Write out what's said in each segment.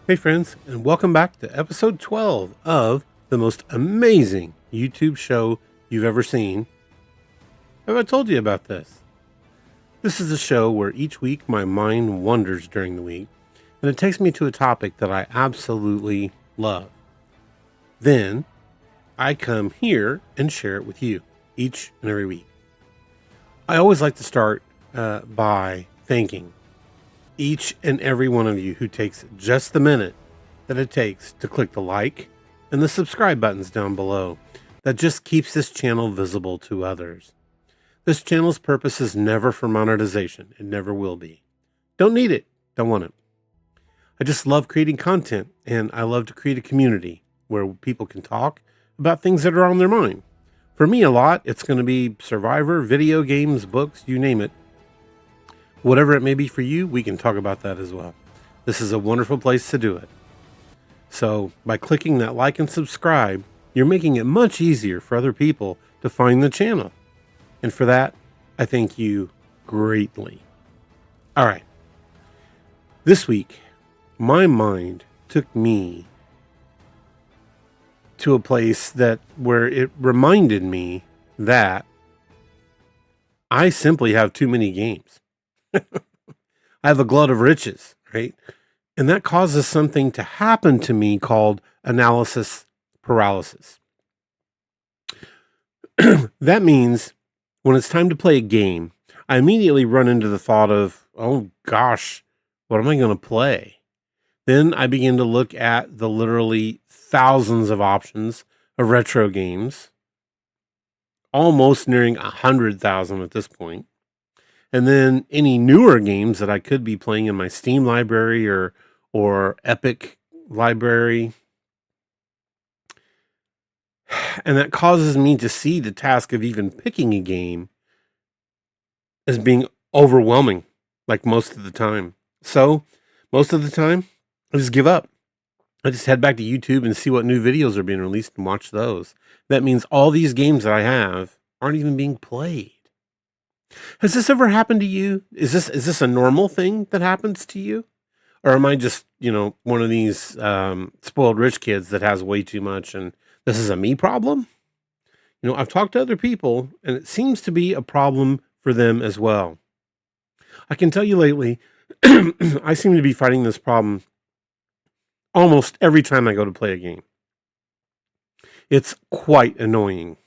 Hey, friends, and welcome back to episode 12 of the most amazing YouTube show you've ever seen. Have I told you about this? This is a show where each week my mind wanders during the week, and it takes me to a topic that I absolutely love. Then I come here and share it with you each and every week. I always like to start by thanking each and every one of you who takes just the minute that it takes to click the like and the subscribe buttons down below. That just keeps this channel visible to others. This channel's purpose is never for monetization. It never will be. Don't need it. Don't want it. I just love creating content, and I love to create a community where people can talk about things that are on their mind. For me, a lot, it's going to be Survivor, video games, books, you name it. Whatever it may be for you, we can talk about that as well. This is a wonderful place to do it. So by clicking that like and subscribe, you're making it much easier for other people to find the channel. And for that, I thank you greatly. All right. This week, my mind took me to a place where it reminded me that I simply have too many games. I have a glut of riches, right? And that causes something to happen to me called analysis paralysis. That means when it's time to play a game, I immediately run into the thought of, oh gosh, what am I going to play? Then I begin to look at the literally thousands of options of retro games, almost nearing 100,000 at this point. And then any newer games that I could be playing in my Steam library or Epic library. And that causes me to see the task of even picking a game as being overwhelming, like most of the time. So most of the time, I just give up. I just head back to YouTube and see what new videos are being released and watch those. That means all these games that I have aren't even being played. Has this ever happened to you? Is this a normal thing that happens to you? Or am I just, one of these spoiled rich kids that has way too much and this is a me problem? I've talked to other people and it seems to be a problem for them as well. I can tell you lately, I seem to be fighting this problem almost every time I go to play a game. It's quite annoying.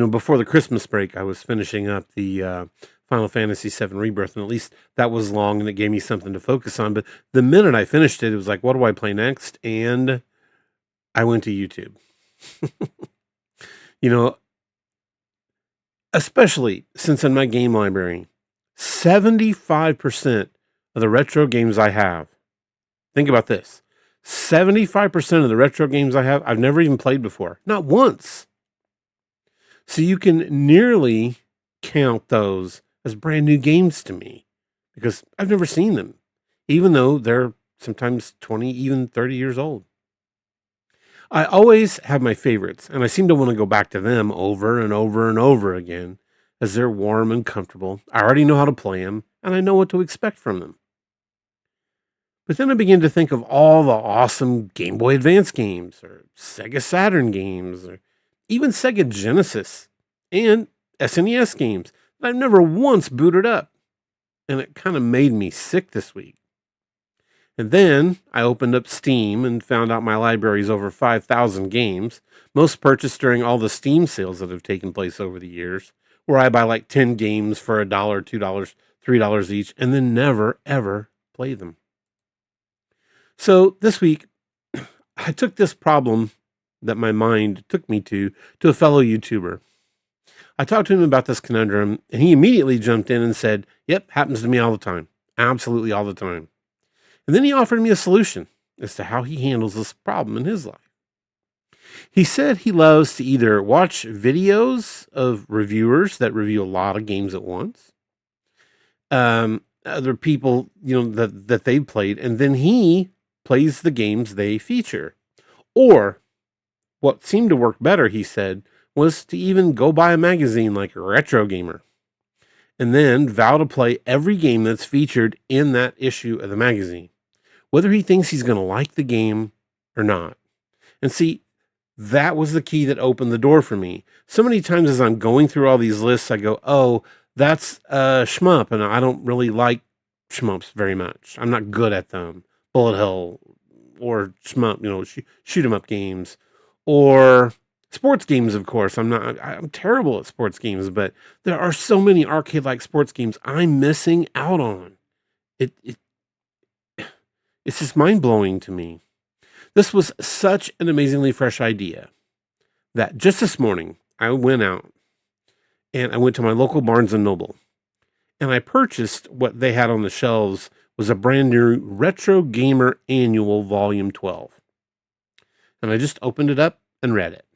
Before the Christmas break, I was finishing up the Final Fantasy VII Rebirth, and at least that was long, and it gave me something to focus on. But the minute I finished it, it was like, what do I play next? And I went to YouTube. Especially since in my game library, 75% of the retro games I have, think about this, 75% of the retro games I have, I've never even played before. Not once. So you can nearly count those as brand new games to me because I've never seen them, even though they're sometimes 20, even 30 years old. I always have my favorites, and I seem to want to go back to them over and over and over again as they're warm and comfortable. I already know how to play them, and I know what to expect from them. But then I begin to think of all the awesome Game Boy Advance games or Sega Saturn games or even Sega Genesis and SNES games that I've never once booted up. And it kind of made me sick this week. And then I opened up Steam and found out my library is over 5,000 games, most purchased during all the Steam sales that have taken place over the years, where I buy like 10 games for $1, $2, $3 each, and then never, ever play them. So this week, I took this problem that my mind took me to a fellow YouTuber. I talked to him about this conundrum, and he immediately jumped in and said, yep, happens to me all the time. Absolutely all the time. And then he offered me a solution as to how he handles this problem in his life. He said he loves to either watch videos of reviewers that review a lot of games at once, other people, that they've played, and then he plays the games they feature. Or what seemed to work better, he said, was to even go buy a magazine like Retro Gamer and then vow to play every game that's featured in that issue of the magazine. whether he thinks he's going to like the game or not. And see, that was the key that opened the door for me. So many times as I'm going through all these lists, I go, oh, that's a shmup, and I don't really like shmups very much. I'm not good at them. Bullet hell or shmup, shoot 'em up games, or sports games. Of course, I'm terrible at sports games, but there are so many arcade-like sports games I'm missing out on. It it's just mind blowing to me. This was such an amazingly fresh idea that just this morning I went out and I went to my local Barnes and Noble and I purchased what they had on the shelves was a brand new Retro Gamer Annual Volume 12. And I just opened it up and read it.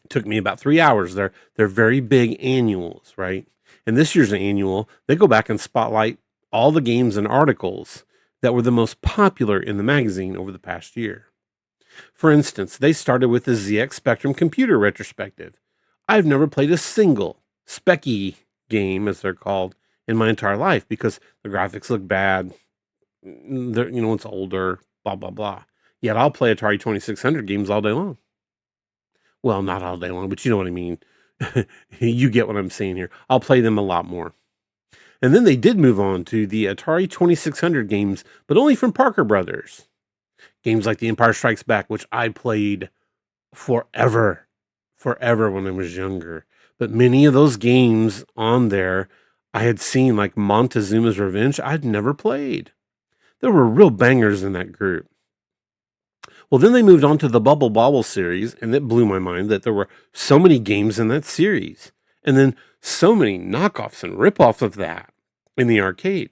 It took me about 3 hours. They're very big annuals, right? And this year's annual, they go back and spotlight all the games and articles that were the most popular in the magazine over the past year. For instance, they started with the ZX Spectrum computer retrospective. I've never played a single Specky game, as they're called, in my entire life because the graphics look bad. It's older, blah, blah, blah. Yet I'll play Atari 2600 games all day long. Well, not all day long, but you know what I mean. You get what I'm saying here. I'll play them a lot more. And then they did move on to the Atari 2600 games, but only from Parker Brothers. Games like The Empire Strikes Back, which I played forever when I was younger. But many of those games on there I had seen, like Montezuma's Revenge, I'd never played. There were real bangers in that group. Well, then they moved on to the Bubble Bobble series, and it blew my mind that there were so many games in that series. And then so many knockoffs and ripoffs of that in the arcade.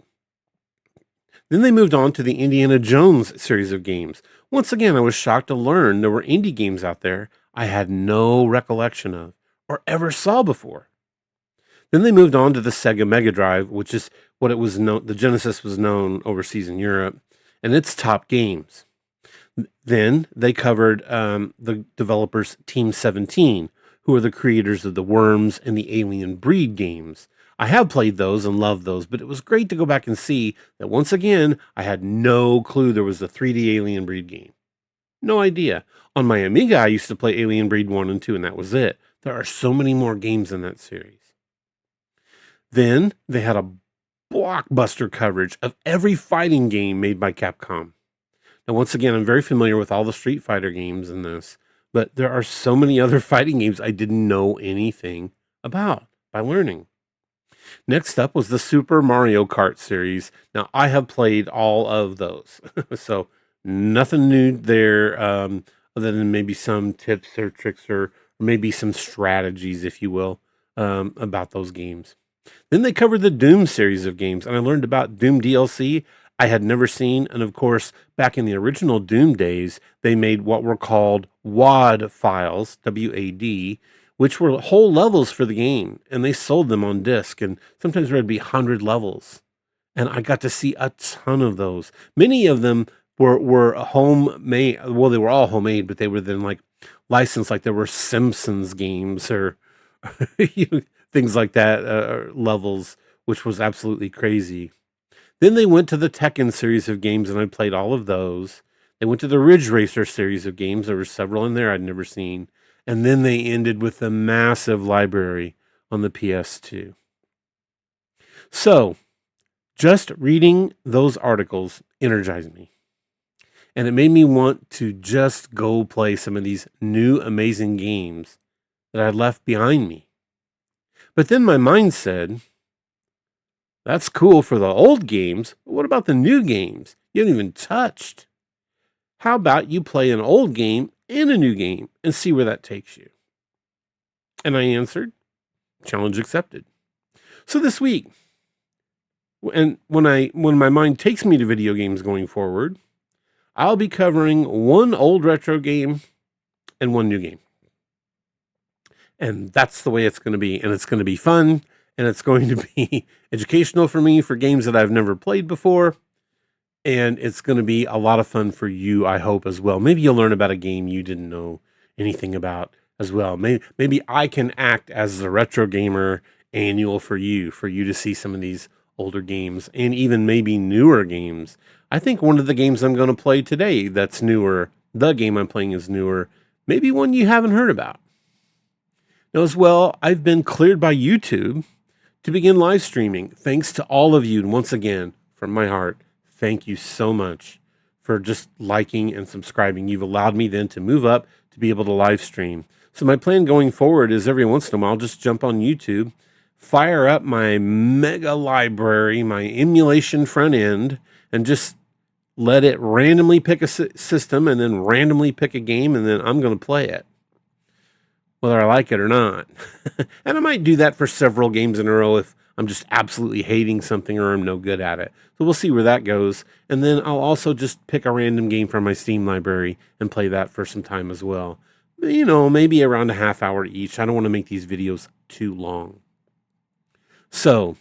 Then they moved on to the Indiana Jones series of games. Once again, I was shocked to learn there were indie games out there I had no recollection of or ever saw before. Then they moved on to the Sega Mega Drive, which is what it was known, the Genesis was known overseas in Europe, and its top games. Then they covered the developers Team 17, who are the creators of the Worms and the Alien Breed games. I have played those and loved those, but it was great to go back and see that once again, I had no clue there was a 3D Alien Breed game. No idea. On my Amiga, I used to play Alien Breed 1 and 2, and that was it. There are so many more games in that series. Then they had a blockbuster coverage of every fighting game made by Capcom. Now, once again, I'm very familiar with all the Street Fighter games in this, but there are so many other fighting games I didn't know anything about by learning. Next up was the Super Mario Kart series. Now, I have played all of those, so nothing new there other than maybe some tips or tricks or maybe some strategies, if you will, about those games. Then they covered the Doom series of games, and I learned about Doom DLC I had never seen. And of course, back in the original Doom days, they made what were called WAD files, WAD, which were whole levels for the game. And they sold them on disc. And sometimes there would be 100 levels. And I got to see a ton of those. Many of them were homemade. Well, they were all homemade, but they were then like licensed, like there were Simpsons games or things like that, levels, which was absolutely crazy. Then they went to the Tekken series of games, and I played all of those. They went to the Ridge Racer series of games. There were several in there I'd never seen. And then they ended with the massive library on the PS2. So, just reading those articles energized me. And it made me want to just go play some of these new amazing games that I'd left behind me. But then my mind said, that's cool for the old games, but what about the new games you haven't even touched? How about you play an old game and a new game and see where that takes you? And I answered, challenge accepted. So this week, and when my mind takes me to video games going forward, I'll be covering one old retro game and one new game. And that's the way it's going to be. And it's going to be fun. And it's going to be educational for me for games that I've never played before. And it's going to be a lot of fun for you, I hope, as well. Maybe you'll learn about a game you didn't know anything about as well. Maybe I can act as the Retro Gamer Annual for you to see some of these older games and even maybe newer games I think one of the games I'm going to play today that's newer, the game I'm playing is newer, maybe one you haven't heard about. Now, as well, I've been cleared by YouTube to begin live streaming. Thanks to all of you. And once again, from my heart, thank you so much for just liking and subscribing. You've allowed me then to move up to be able to live stream. So my plan going forward is every once in a while, I'll just jump on YouTube, fire up my mega library, my emulation front end, and just let it randomly pick a system and then randomly pick a game, and then I'm going to play it, whether I like it or not. And I might do that for several games in a row if I'm just absolutely hating something or I'm no good at it. So we'll see where that goes. And then I'll also just pick a random game from my Steam library and play that for some time as well. You know, maybe around a half hour each. I don't want to make these videos too long. So,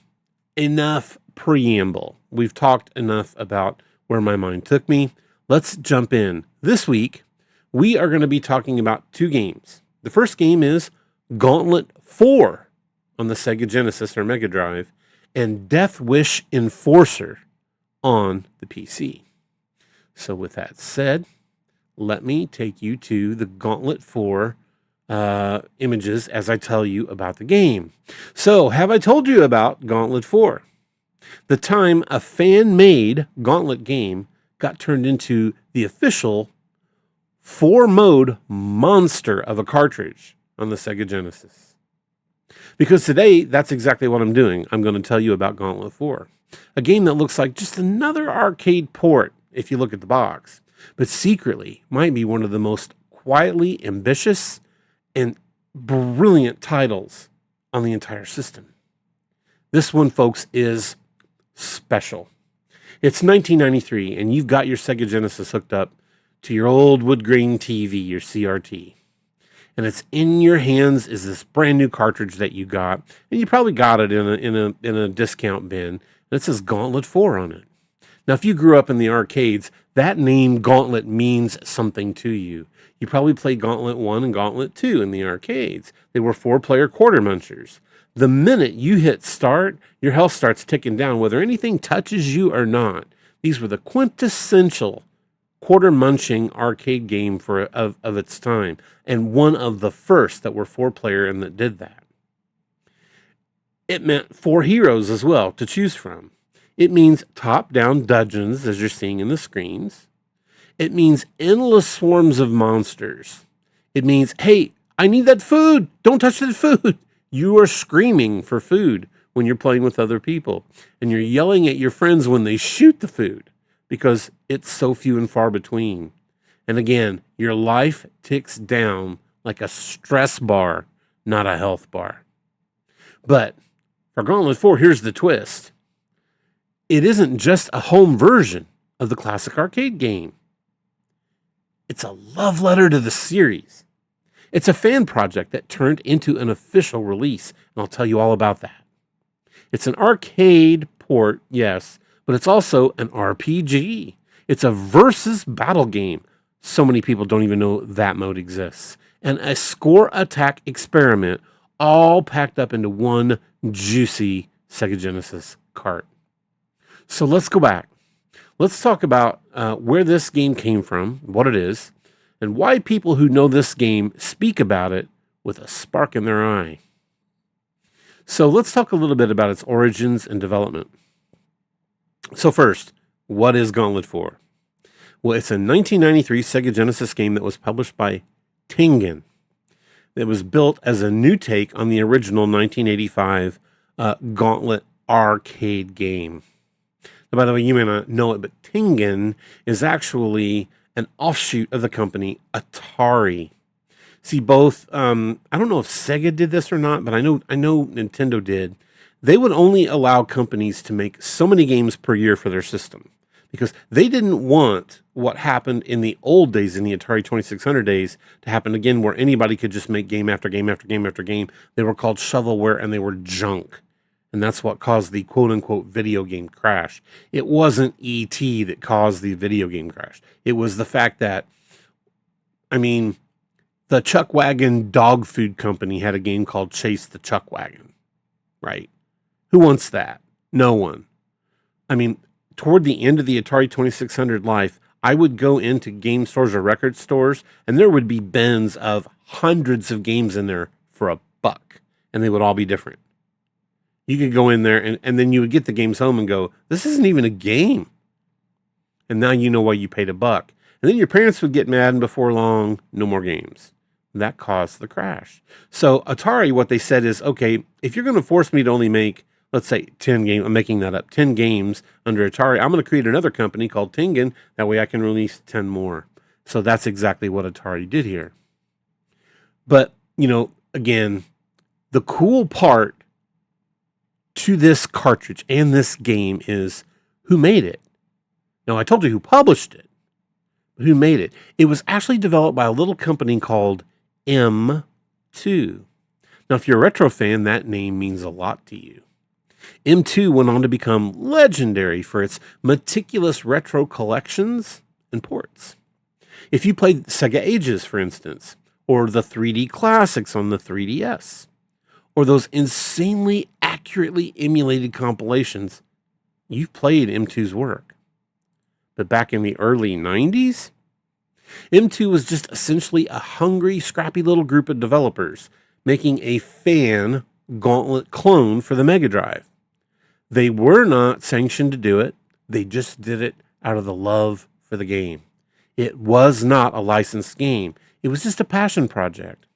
enough preamble. We've talked enough about where my mind took me. Let's jump in. This week, we are going to be talking about two games. The first game is Gauntlet 4 on the Sega Genesis or Mega Drive, and Deathwish Enforcer on the PC. So with that said, let me take you to the Gauntlet 4 images as I tell you about the game. So, have I told you about Gauntlet 4? The time a fan-made Gauntlet game got turned into the official 4-mode monster of a cartridge on the Sega Genesis. Because today, that's exactly what I'm doing. I'm going to tell you about Gauntlet 4, a game that looks like just another arcade port if you look at the box, but secretly might be one of the most quietly ambitious and brilliant titles on the entire system. This one, folks, is special. It's 1993, and you've got your Sega Genesis hooked up to your old wood grain TV, your CRT. And it's in your hands is this brand new cartridge that you got, and you probably got it in a discount bin. And it says Gauntlet 4 on it. Now, if you grew up in the arcades, that name Gauntlet means something to you. You probably played Gauntlet 1 and Gauntlet 2 in the arcades. They were 4-player quarter munchers. The minute you hit start, your health starts ticking down, whether anything touches you or not. These were the quintessential quarter munching arcade game of its time, and one of the first that were 4-player and that did that. It meant 4 heroes as well to choose from. It means top-down dungeons, as you're seeing in the screens. It means endless swarms of monsters. It means, hey, I need that food. Don't touch that food. You are screaming for food when you're playing with other people. And you're yelling at your friends when they shoot the food because it's so few and far between. And again, your life ticks down like a stress bar, not a health bar. But for Gauntlet 4, here's the twist. It isn't just a home version of the classic arcade game. It's a love letter to the series. It's a fan project that turned into an official release, and I'll tell you all about that. It's an arcade port, yes, but it's also an RPG. It's a versus battle game. So many people don't even know that mode exists. And a score attack experiment, all packed up into one juicy Sega Genesis cart. So let's go back. Let's talk about where this game came from, what it is, and why people who know this game speak about it with a spark in their eye. So let's talk a little bit about its origins and development. So first, what is Gauntlet 4? Well, it's a 1993 Sega Genesis game that was published by Tengen. It was built as a new take on the original 1985 Gauntlet arcade game. Now, by the way, you may not know it, but Tengen is actually an offshoot of the company Atari. See, both, I don't know if Sega did this or not, but I know Nintendo did. They would only allow companies to make so many games per year for their system because they didn't want what happened in the old days, in the Atari 2600 days, to happen again where anybody could just make game after game after game after game. They were called shovelware and they were junk. And that's what caused the quote-unquote video game crash. It wasn't E.T. that caused the video game crash. It was the fact that, the Chuck Wagon dog food company had a game called Chase the Chuck Wagon, right? Who wants that? No one. toward the end of the Atari 2600 life, I would go into game stores or record stores, and there would be bins of hundreds of games in there for $1, and they would all be different. You could go in there, and then you would get the games home and go, this isn't even a game. And now you know why you paid $1. And then your parents would get mad, and before long, no more games. That caused the crash. So Atari, what they said is, okay, if you're going to force me to only make, let's say 10 games, I'm making that up, 10 games under Atari, I'm going to create another company called Tengen. That way I can release 10 more. So that's exactly what Atari did here. But, again, the cool part to this cartridge and this game is who made it. Now, I told you who published it, but who made it? It was actually developed by a little company called M2. Now, if you're a retro fan, that name means a lot to you. M2 went on to become legendary for its meticulous retro collections and ports. If you played Sega Ages, for instance, or the 3D classics on the 3DS, or those insanely accurately emulated compilations, you've played M2's work. But back in the early 90s, M2 was just essentially a hungry, scrappy little group of developers making a fan Gauntlet clone for the Mega Drive. They were not sanctioned to do it. They just did it out of the love for the game. It was not a licensed game. It was just a passion project.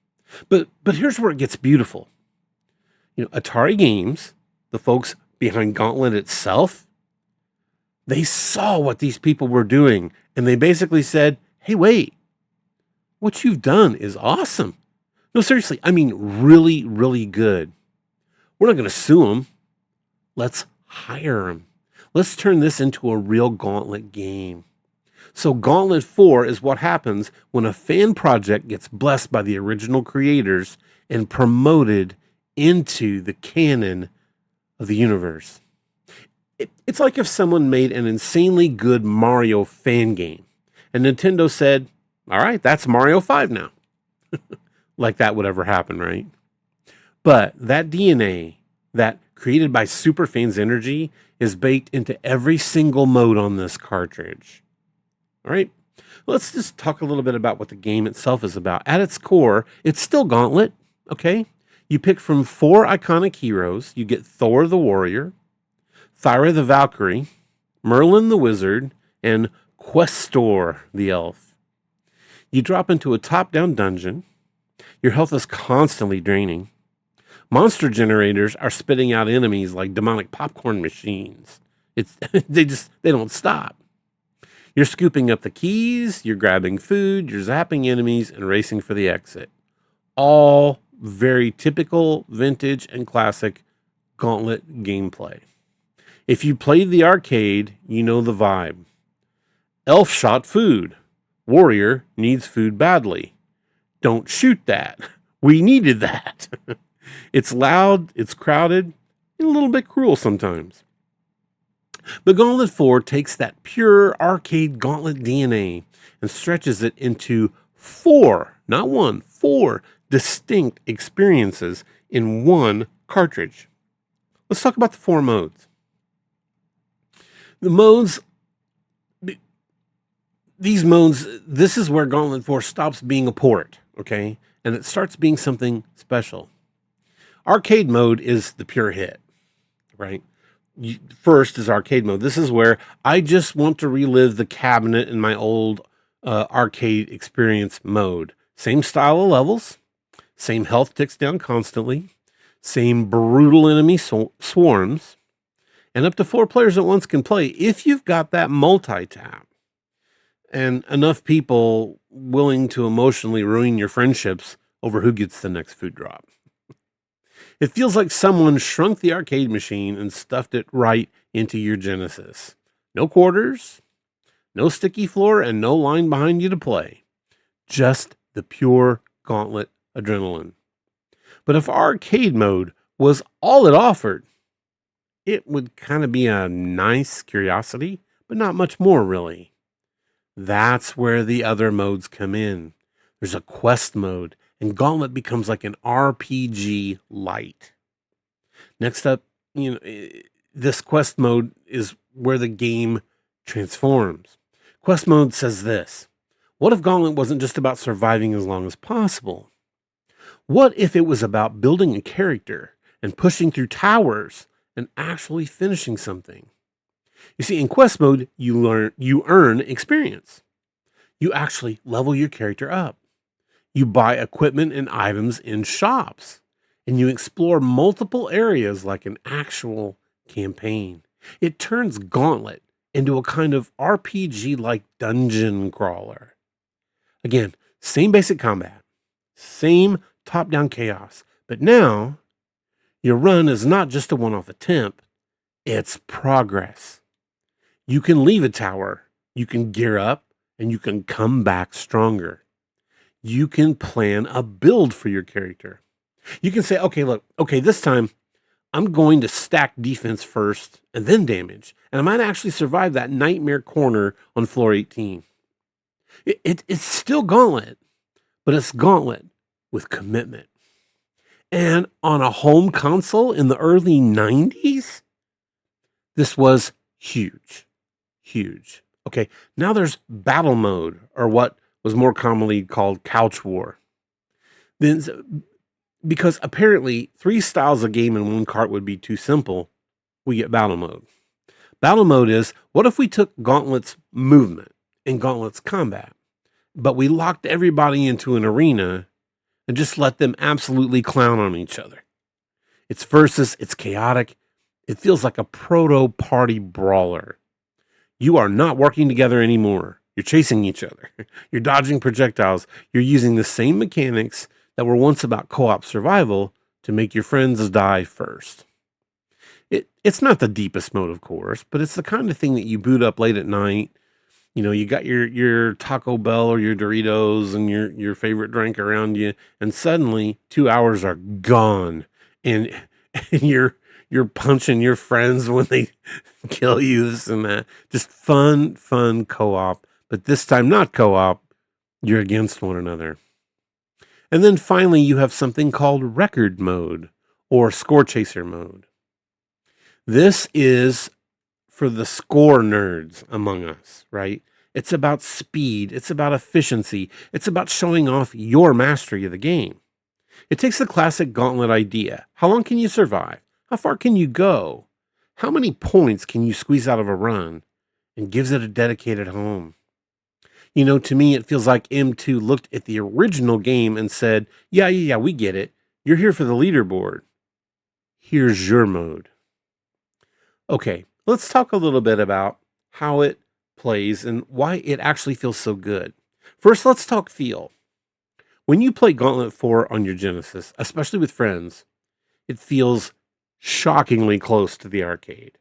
But here's where it gets beautiful. Atari Games, the folks behind Gauntlet itself, they saw what these people were doing, and they basically said, hey, wait, what you've done is awesome. No, seriously, I mean really, really good. We're not going to sue them. Let's hire them. Let's turn this into a real Gauntlet game. So Gauntlet 4 is what happens when a fan project gets blessed by the original creators and promoted into the canon of the universe. It's like if someone made an insanely good Mario fan game and Nintendo said, all right, that's Mario 5 now. Like that would ever happen, right? But that DNA, that created by superfans energy, is baked into every single mode on this cartridge. All right, let's just talk a little bit about what the game itself is about. At its core, it's still Gauntlet, okay? You pick from 4 iconic heroes. You get Thor the Warrior, Thyra the Valkyrie, Merlin the Wizard, and Questor the Elf. You drop into a top-down dungeon. Your health is constantly draining. Monster generators are spitting out enemies like demonic popcorn machines. They don't stop. You're scooping up the keys, you're grabbing food, you're zapping enemies, and racing for the exit. All very typical, vintage, and classic Gauntlet gameplay. If you played the arcade, you know the vibe. Elf shot food. Warrior needs food badly. Don't shoot that. We needed that. It's loud, it's crowded, and a little bit cruel sometimes. But Gauntlet 4 takes that pure arcade Gauntlet DNA and stretches it into 4, not 1, 4 distinct experiences in one cartridge. Let's talk about the 4 modes. The modes, these modes, this is where Gauntlet 4 stops being a port, okay? And it starts being something special. Arcade mode is the pure hit, right? First is arcade mode. This is where I just want to relive the cabinet in my old arcade experience mode. Same style of levels, same health ticks down constantly, same brutal enemy swarms, and up to 4 players at once can play if you've got that multi-tap and enough people willing to emotionally ruin your friendships over who gets the next food drop. It feels like someone shrunk the arcade machine and stuffed it right into your Genesis. No quarters, no sticky floor, and no line behind you to play. Just the pure Gauntlet adrenaline. But if arcade mode was all it offered, it would kind of be a nice curiosity, but not much more really. That's where the other modes come in. There's a quest mode, and Gauntlet becomes like an RPG light. Next up, this quest mode is where the game transforms. Quest mode says this: what if Gauntlet wasn't just about surviving as long as possible? What if it was about building a character and pushing through towers and actually finishing something? You see, in quest mode, you earn experience. You actually level your character up. You buy equipment and items in shops, and you explore multiple areas like an actual campaign. It turns Gauntlet into a kind of RPG like dungeon crawler. Again, same basic combat, same top down chaos, but now your run is not just a one off attempt, it's progress. You can leave a tower, you can gear up, and you can come back stronger. You can plan a build for your character. You can say, okay, this time I'm going to stack defense first and then damage, and I might actually survive that nightmare corner on floor 18. It's still Gauntlet, but it's Gauntlet with commitment. And on a home console in the early 90s, this was huge. Huge. Okay, now there's battle mode, or what was more commonly called couch war. Then, because apparently 3 styles of game in one cart would be too simple, we get battle mode. Battle mode is, what if we took Gauntlet's movement and Gauntlet's combat, but we locked everybody into an arena and just let them absolutely clown on each other? It's versus, it's chaotic. It feels like a proto-party brawler. You are not working together anymore. You're chasing each other. You're dodging projectiles. You're using the same mechanics that were once about co-op survival to make your friends die first. It's not the deepest mode, of course, but it's the kind of thing that you boot up late at night. You know, you got your Taco Bell or your Doritos and your favorite drink around you, and suddenly 2 hours are gone, and you're punching your friends when they kill you, this and that. Just fun co-op, but this time not co-op. You're against one another. And then finally, you have something called record mode or score chaser mode. This is for the score nerds among us, right? It's about speed. It's about efficiency. It's about showing off your mastery of the game. It takes the classic Gauntlet idea. How long can you survive? How far can you go? How many points can you squeeze out of a run? And gives it a dedicated home. You know, to me, it feels like M2 looked at the original game and said, yeah, we get it. You're here for the leaderboard. Here's your mode. Okay, let's talk a little bit about how it plays and why it actually feels so good. First, let's talk feel. When you play Gauntlet 4 on your Genesis, especially with friends, it feels shockingly close to the arcade.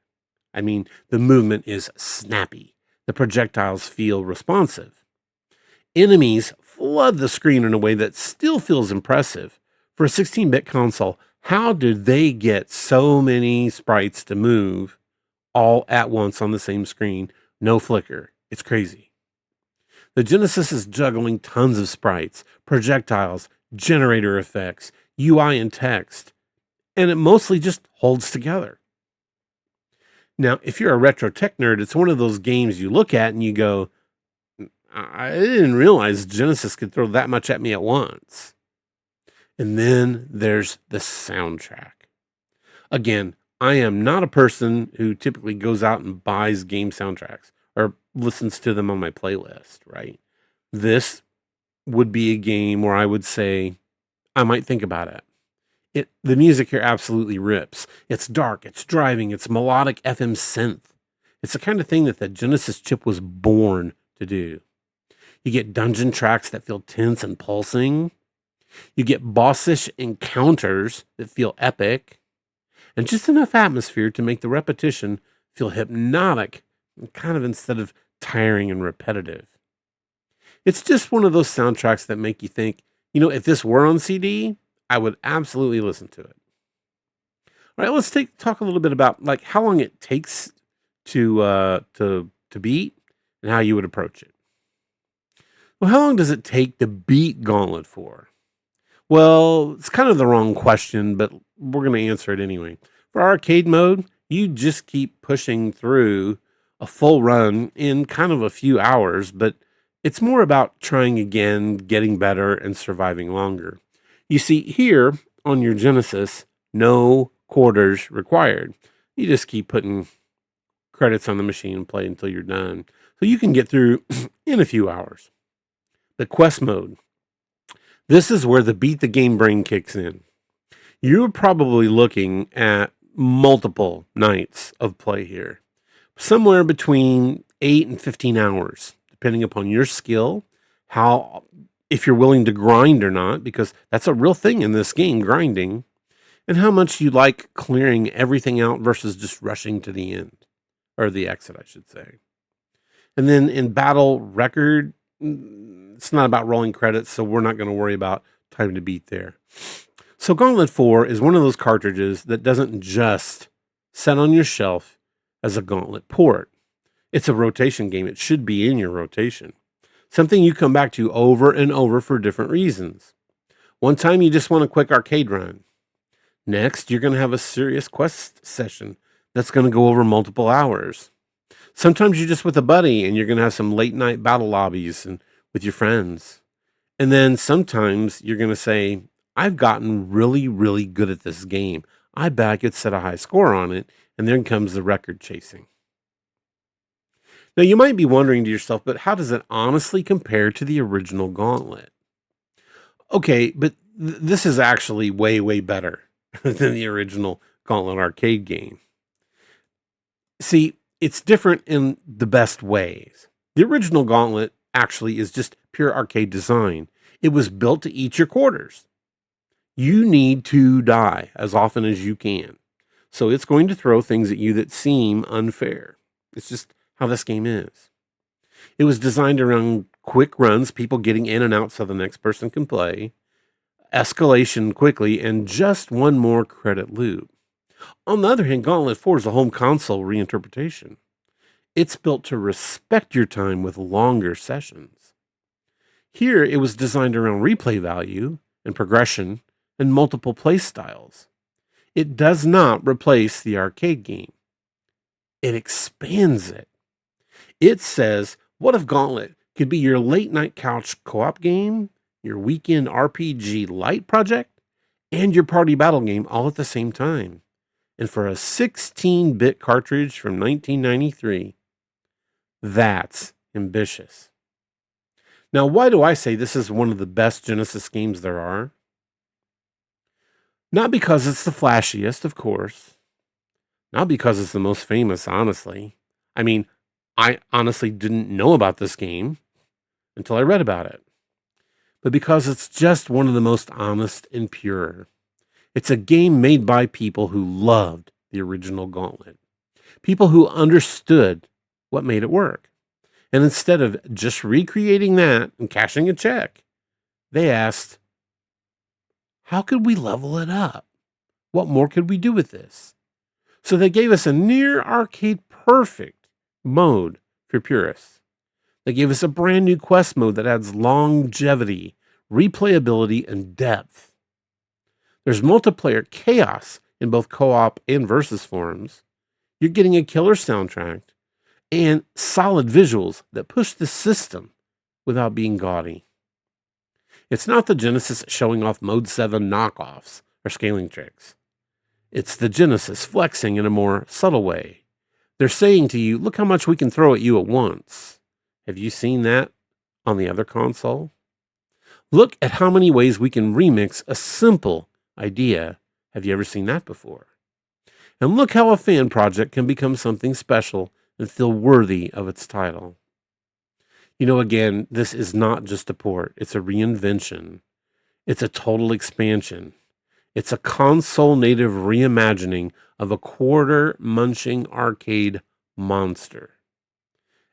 I mean, the movement is snappy. The projectiles feel responsive. Enemies flood the screen in a way that still feels impressive. For a 16-bit console, how did they get so many sprites to move all at once on the same screen? No flicker. It's crazy. The Genesis is juggling tons of sprites, projectiles, generator effects, UI and text, and it mostly just holds together. Now, if you're a retro tech nerd, it's one of those games you look at and you go, I didn't realize Genesis could throw that much at me at once. And then there's the soundtrack. Again, I am not a person who typically goes out and buys game soundtracks or listens to them on my playlist, right? This would be a game where I would say, I might think about it. The music here absolutely rips. It's dark, it's driving, it's melodic FM synth. It's the kind of thing that the Genesis chip was born to do. You get dungeon tracks that feel tense and pulsing. You get bossish encounters that feel epic. And just enough atmosphere to make the repetition feel hypnotic, kind of instead of tiring and repetitive. It's just one of those soundtracks that make you think, if this were on CD, I would absolutely listen to it. All right, let's talk a little bit about like how long it takes to beat and how you would approach it. Well, how long does it take to beat Gauntlet for? Well, it's kind of the wrong question, but we're going to answer it anyway. For arcade mode, You just keep pushing through a full run in kind of a few hours, but it's more about trying again, getting better, and surviving longer. You see, here on your Genesis, no quarters required. You just keep putting credits on the machine and play until you're done. So you can get through in a few hours. The quest mode. This is where the beat the game brain kicks in. You're probably looking at multiple nights of play here, somewhere between 8 and 15 hours, depending upon your skill, how if you're willing to grind or not, because that's a real thing in this game, grinding, and how much you like clearing everything out versus just rushing to the end, or the exit, I should say. And then in battle record, it's not about rolling credits, so we're not going to worry about time to beat there. So Gauntlet 4 is one of those cartridges that doesn't just sit on your shelf as a Gauntlet port. It's a rotation game. It should be in your rotation. Something you come back to over and over for different reasons. One time you just want a quick arcade run. Next, you're going to have a serious quest session that's going to go over multiple hours. Sometimes you're just with a buddy and you're going to have some late night battle lobbies and with your friends. And then sometimes you're going to say, I've gotten really, really good at this game. I bet I could set a high score on it. And then comes the record chasing. Now, you might be wondering to yourself, but how does it honestly compare to the original Gauntlet? Okay, but this is actually way, way better than the original Gauntlet arcade game. See, it's different in the best ways. The original Gauntlet actually is just pure arcade design. It was built to eat your quarters. You need to die as often as you can. So it's going to throw things at you that seem unfair. It's just how this game is. It was designed around quick runs, people getting in and out so the next person can play, escalation quickly, and just one more credit loop. On the other hand, Gauntlet 4 is a home console reinterpretation. It's built to respect your time with longer sessions. Here, it was designed around replay value and progression and multiple play styles. It does not replace the arcade game. It expands it. It says, what if Gauntlet could be your late night couch co-op game, your weekend RPG light project, and your party battle game all at the same time? And for a 16-bit cartridge from 1993, that's ambitious. Now, why do I say this is one of the best Genesis games there are? Not because it's the flashiest, of course. Not because it's the most famous, honestly. I mean, I honestly didn't know about this game until I read about it. But because it's just one of the most honest and pure. It's a game made by people who loved the original Gauntlet. People who understood what made it work. And instead of just recreating that and cashing a check, they asked, how could we level it up? What more could we do with this? So they gave us a near arcade perfect mode for purists. They gave us a brand new quest mode that adds longevity, replayability, and depth. There's multiplayer chaos in both co-op and versus forms. You're getting a killer soundtrack and solid visuals that push the system without being gaudy. It's not the Genesis showing off Mode 7 knockoffs or scaling tricks. It's the Genesis flexing in a more subtle way. They're saying to you, look how much we can throw at you at once. Have you seen that on the other console? Look at how many ways we can remix a simple idea. Have you ever seen that before? And look how a fan project can become something special and feel worthy of its title. You know, again, this is not just a port. It's a reinvention. It's a total expansion. It's a console-native reimagining of a quarter-munching arcade monster.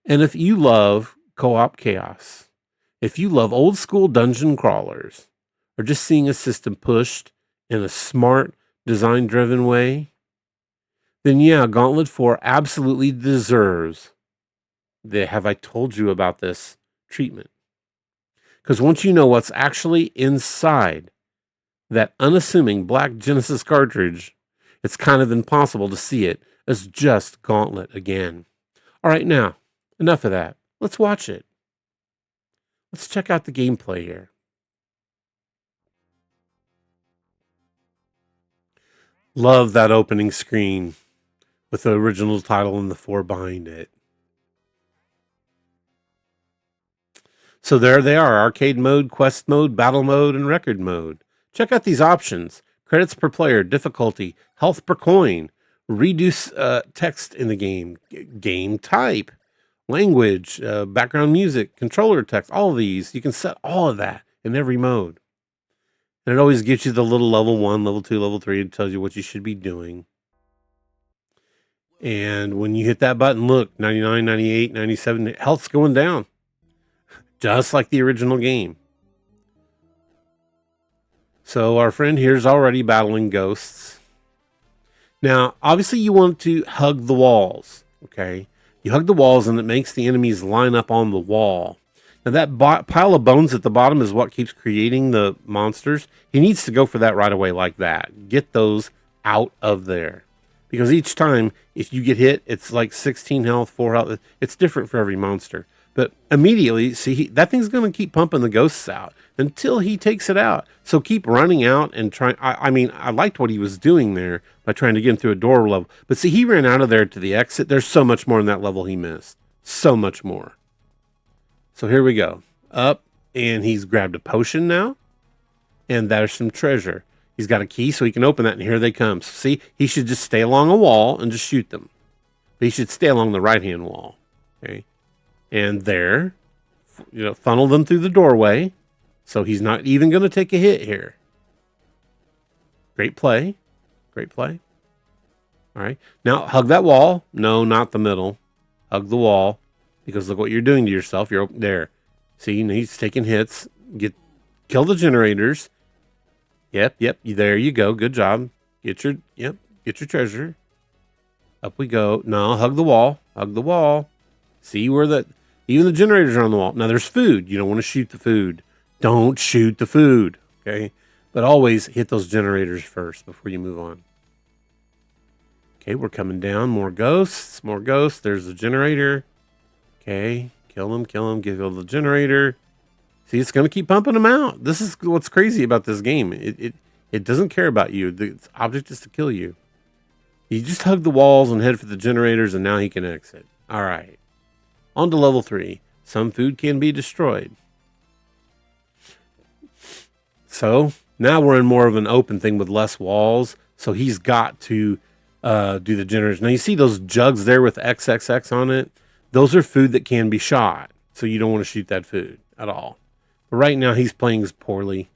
And if you love co-op chaos, if you love old-school dungeon crawlers, or just seeing a system pushed in a smart, design-driven way, then yeah, Gauntlet 4 absolutely deserves the "have I told you about this" treatment. Because once you know what's actually inside that unassuming black Genesis cartridge, it's kind of impossible to see it It's just Gauntlet again. All right, now, enough of that. Let's watch it. Let's check out the gameplay here. Love that opening screen with the original title and the 4 behind it. So there they are: arcade mode, quest mode, battle mode, and record mode. Check out these options: credits per player, difficulty, health per coin, reduce text in the game, game type, language, background music, controller text, all of these. You can set all of that in every mode. And it always gives you the little level 1, level 2, level 3. It tells you what you should be doing. And when you hit that button, look, 99, 98, 97, health's going down. Just like the original game. So our friend here's already battling ghosts. Now, obviously you want to hug the walls, okay? You hug the walls and it makes the enemies line up on the wall. Now that pile of bones at the bottom is what keeps creating the monsters. He needs to go for that right away like that. Get those out of there. Because each time, if you get hit, it's like 16 health, 4 health. It's different for every monster. But immediately, see, that thing's going to keep pumping the ghosts out until he takes it out. So keep running out and trying. I mean, I liked what he was doing there by trying to get him through a door level. But see, he ran out of there to the exit. There's so much more in that level he missed. So much more. So here we go. Up, and he's grabbed a potion now. And there's some treasure. He's got a key so he can open that, and here they come. So see, he should just stay along a wall and just shoot them. But he should stay along the right-hand wall. Okay. And there, funnel them through the doorway. So he's not even going to take a hit here. Great play. Great play. All right. Now, hug that wall. No, not the middle. Hug the wall. Because look what you're doing to yourself. You're there. See, he's taking hits. Kill the generators. Yep. There you go. Good job. Get your treasure. Up we go. No, hug the wall. Hug the wall. See where even the generators are on the wall. Now there's food. You don't want to shoot the food. Don't shoot the food. Okay. But always hit those generators first before you move on. Okay, we're coming down. More ghosts. More ghosts. There's the generator. Okay. Kill them. Kill the generator. See, it's going to keep pumping them out. This is what's crazy about this game. It doesn't care about you. The object is to kill you. You just hug the walls and head for the generators, and now he can exit. All right. On to level 3. Some food can be destroyed. So now we're in more of an open thing with less walls. So he's got to do the generators. Now you see those jugs there with XXX on it? Those are food that can be shot. So you don't want to shoot that food at all. But right now he's playing poorly.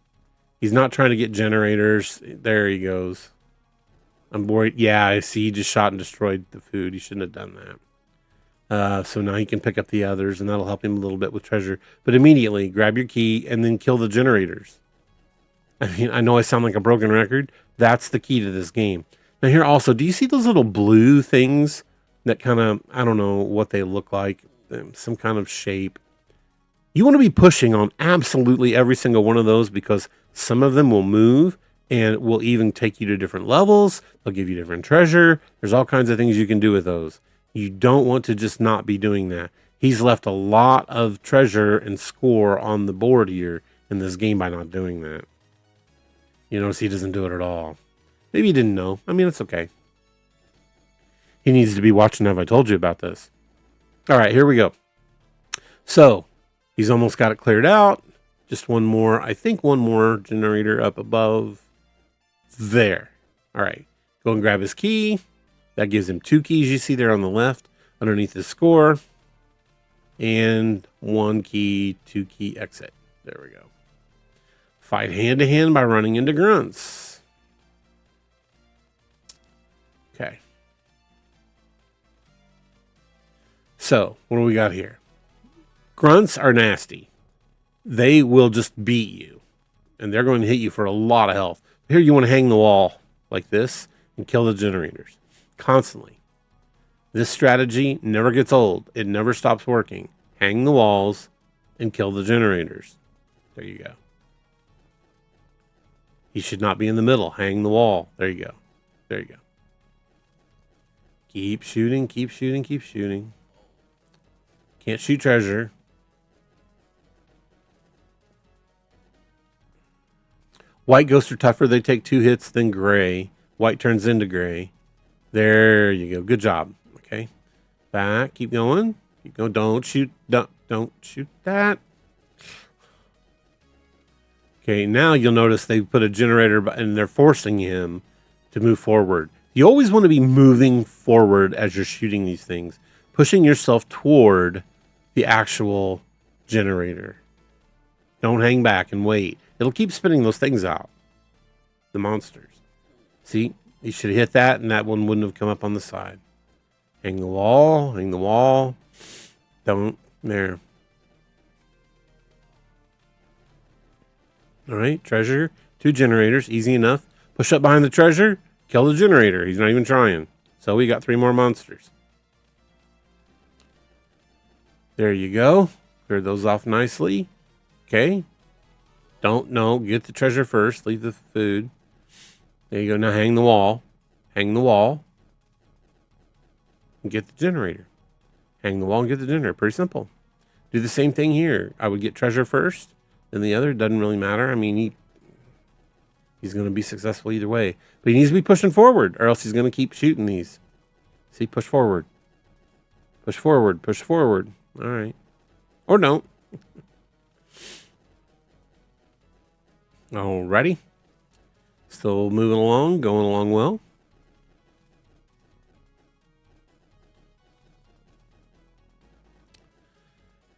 He's not trying to get generators. There he goes. I'm worried. Yeah, I see. He just shot and destroyed the food. He shouldn't have done that. So now he can pick up the others, and that'll help him a little bit with treasure. But immediately, grab your key and then kill the generators. I mean, I know I sound like a broken record. That's the key to this game. Now here also, do you see those little blue things that kind of, I don't know what they look like, some kind of shape? You want to be pushing on absolutely every single one of those because some of them will move and will even take you to different levels. They'll give you different treasure. There's all kinds of things you can do with those. You don't want to just not be doing that. He's left a lot of treasure and score on the board here in this game by not doing that. You notice he doesn't do it at all. Maybe he didn't know. I mean, it's okay. He needs to be watching Have I Told You About This. All right, here we go. So, he's almost got it cleared out. Just one more. I think one more generator up above. There. All right. Go and grab his key. That gives him 2 keys you see there on the left underneath his score. And 1 key, 2 key exit. There we go. Fight hand to hand by running into grunts. Okay. So, what do we got here? Grunts are nasty. They will just beat you. And they're going to hit you for a lot of health. Here you want to hang the wall like this and kill the generators. Constantly. This strategy never gets old. It never stops working. Hang the walls and kill the generators. There you go. He should not be in the middle. Hang the wall. There you go. There you go. Keep shooting, keep shooting, keep shooting. Can't shoot treasure. White ghosts are tougher. They take 2 hits, then gray. White turns into gray. There you go. Good job. Okay. Back. Keep going. Keep going. Don't shoot. Don't shoot that. Okay. Now you'll notice they put a generator and they're forcing him to move forward. You always want to be moving forward as you're shooting these things, pushing yourself toward the actual generator. Don't hang back and wait. It'll keep spitting those things out. The monsters. See, you should have hit that and that one wouldn't have come up on the side. Hang the wall, hang the wall. Don't, there. All right, treasure, 2 generators, easy enough. Push up behind the treasure, kill the generator. He's not even trying. So we got 3 more monsters. There you go. Clear those off nicely. Okay. No, get the treasure first. Leave the food. There you go. Now hang the wall. Hang the wall. And get the generator. Hang the wall and get the generator. Pretty simple. Do the same thing here. I would get treasure first, then the other. Doesn't really matter. I mean, he's going to be successful either way. But he needs to be pushing forward, or else he's going to keep shooting these. See, push forward. Push forward. Push forward. All right. Or don't. Alrighty. Still moving along, going along well.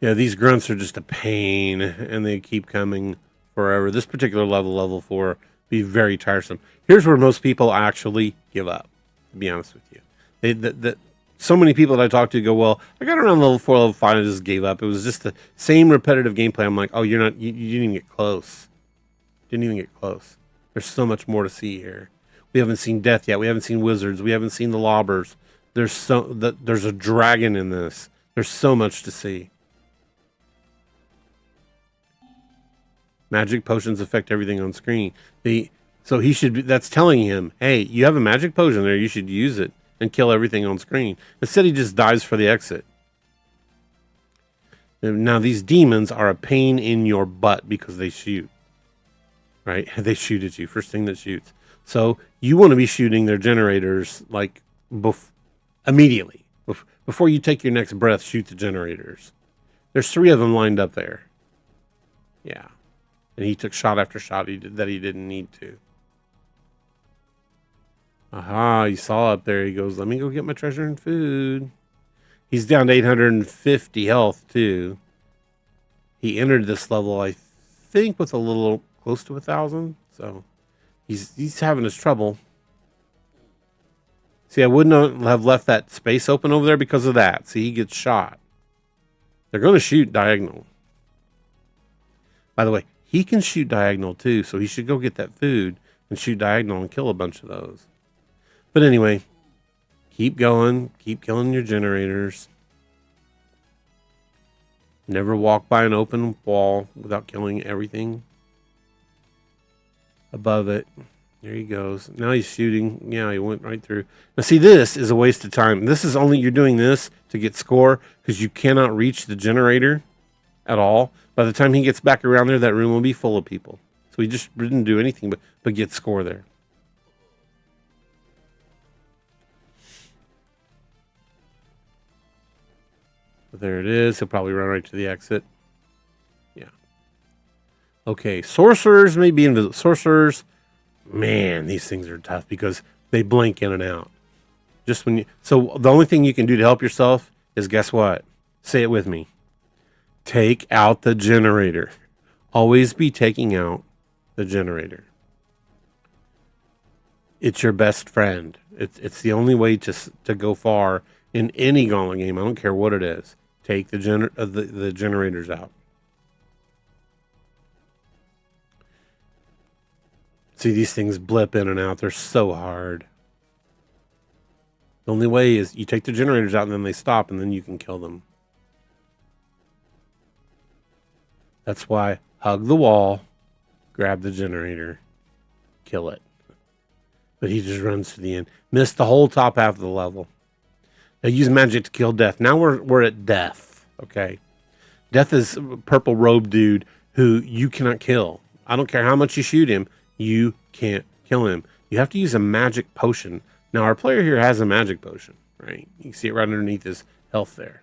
Yeah, these grunts are just a pain, and they keep coming forever. This particular level 4, be very tiresome. Here's where most people actually give up, to be honest with you. So many people that I talk to go, well, I got around level 4, level 5, and I just gave up. It was just the same repetitive gameplay. I'm like, oh, you didn't even get close. Didn't even get close. There's so much more to see here. We haven't seen death yet. We haven't seen wizards. We haven't seen the lobbers. There's a dragon in this. There's so much to see. Magic potions affect everything on screen. So he should be, that's telling him, hey, you have a magic potion there. You should use it and kill everything on screen. Instead, he just dies for the exit. Now, these demons are a pain in your butt because they shoot. Right? They shoot at you. First thing that shoots. So you want to be shooting their generators like immediately. Before you take your next breath, shoot the generators. There's 3 of them lined up there. Yeah. And he took shot after shot that he didn't need to. Aha, he saw up there. He goes, let me go get my treasure and food. He's down to 850 health, too. He entered this level, I think, with a little close to 1,000. So he's having his trouble. See, I wouldn't have left that space open over there because of that. See, he gets shot. They're going to shoot diagonal. By the way, he can shoot diagonal too, so he should go get that food and shoot diagonal and kill a bunch of those. But anyway, keep going. Keep killing your generators. Never walk by an open wall without killing everything above it. There he goes. Now he's shooting. Yeah, he went right through. Now see, this is a waste of time. This is only, you're doing this to get score because you cannot reach the generator at all. By the time he gets back around there, that room will be full of people. So he just didn't do anything but get score there. But there it is. He'll probably run right to the exit. Yeah. Okay, sorcerers may be invisible. Sorcerers, man, these things are tough because they blink in and out. Just when you, so the only thing you can do to help yourself is, guess what? Say it with me. Take out the generator. Always be taking out the generator. It's your best friend. It's the only way to go far in any Gauntlet game. I don't care what it is. Take the generators out. See, these things blip in and out. They're so hard. The only way is you take the generators out and then they stop and then you can kill them. That's why hug the wall, grab the generator, kill it. But he just runs to the end. Missed the whole top half of the level. Use magic to kill death. Now we're at death. Okay. Death is a purple robe dude who you cannot kill. I don't care how much you shoot him, you can't kill him. You have to use a magic potion. Now our player here has a magic potion, right? You can see it right underneath his health there.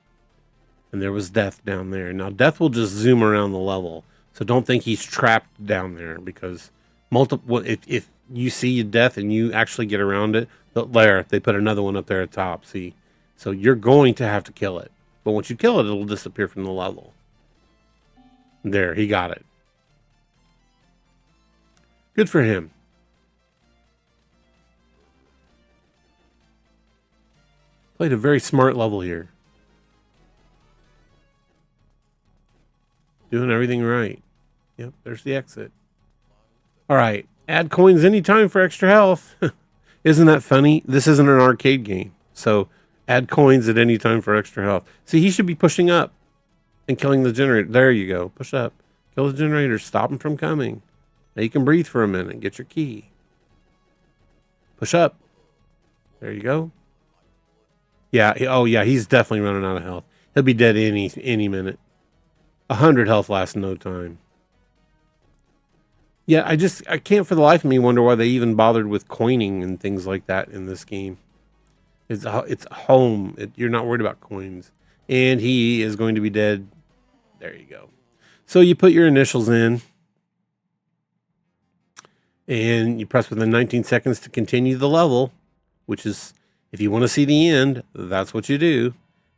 And there was death down there. Now death will just zoom around the level. So don't think he's trapped down there, because if you see death and you actually get around it, they put another one up there at top. See? So you're going to have to kill it. But once you kill it, it'll disappear from the level. There, he got it. Good for him. Played a very smart level here. Doing everything right. Yep, there's the exit. All right, add coins anytime for extra health. Isn't that funny? This isn't an arcade game, so add coins at any time for extra health. See, he should be pushing up and killing the generator. There you go. Push up. Kill the generator. Stop him from coming. Now you can breathe for a minute. Get your key. Push up. There you go. Yeah. Oh, yeah. He's definitely running out of health. He'll be dead any minute. 100 health lasts no time. Yeah, I can't for the life of me wonder why they even bothered with coining and things like that in this game. It's home. You're not worried about coins. And he is going to be dead. There you go. So you put your initials in. And you press within 19 seconds to continue the level. Which is, if you want to see the end, that's what you do.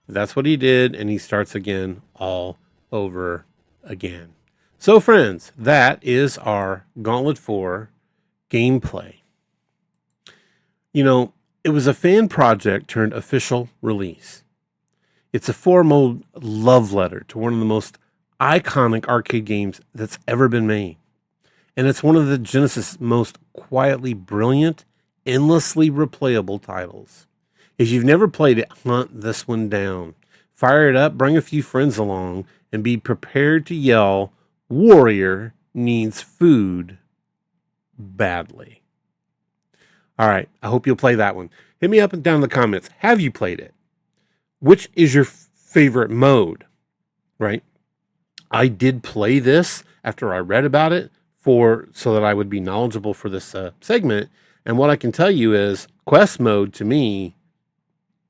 That's what he did. And he starts again all over again. So friends, that is our Gauntlet 4 gameplay. You know, it was a fan project turned official release. It's a 4-mode love letter to one of the most iconic arcade games that's ever been made. And it's one of the Genesis' most quietly brilliant, endlessly replayable titles. If you've never played it, hunt this one down. Fire it up, bring a few friends along, and be prepared to yell, "Warrior needs food badly." All right, I hope you'll play that one. Hit me up and down in the comments. Have you played it? Which is your favorite mode? Right? I did play this after I read about it so that I would be knowledgeable for this segment. And what I can tell you is quest mode to me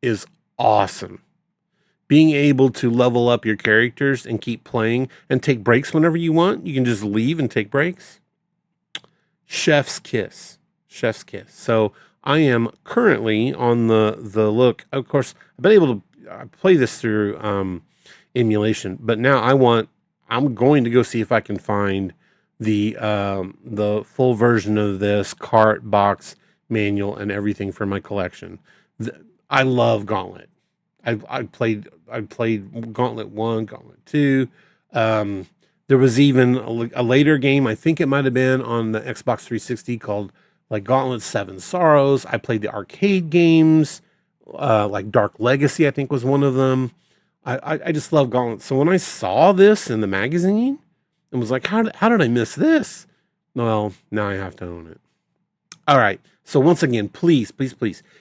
is awesome. Being able to level up your characters and keep playing and take breaks whenever you want. You can just leave and take breaks. Chef's kiss. Chef's kiss. So I am currently on the look. Of course, I've been able to play this through emulation, but now I'm going to go see if I can find the full version of this cart, box, manual, and everything for my collection. I love Gauntlet. I played Gauntlet 1, Gauntlet 2. There was even a later game, I think it might have been on the Xbox 360, called like Gauntlet 7 Sorrows. I played the arcade games, like Dark Legacy, I think was one of them. I just love Gauntlet. So when I saw this in the magazine and was like, how did I miss this? Well, now I have to own it. All right. So once again, please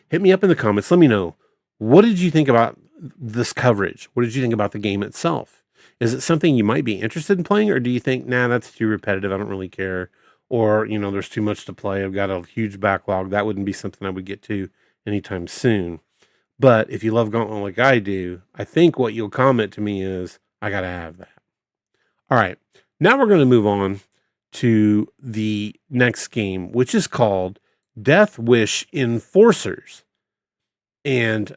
hit me up in the comments. Let me know, what did you think about this coverage? What did you think about the game itself? Is it something you might be interested in playing, or do you think, nah, that's too repetitive, I don't really care? Or, there's too much to play, I've got a huge backlog, that wouldn't be something I would get to anytime soon. But if you love Gauntlet like I do, I think what you'll comment to me is, I got to have that. All right. Now we're going to move on to the next game, which is called Deathwish Enforcers. And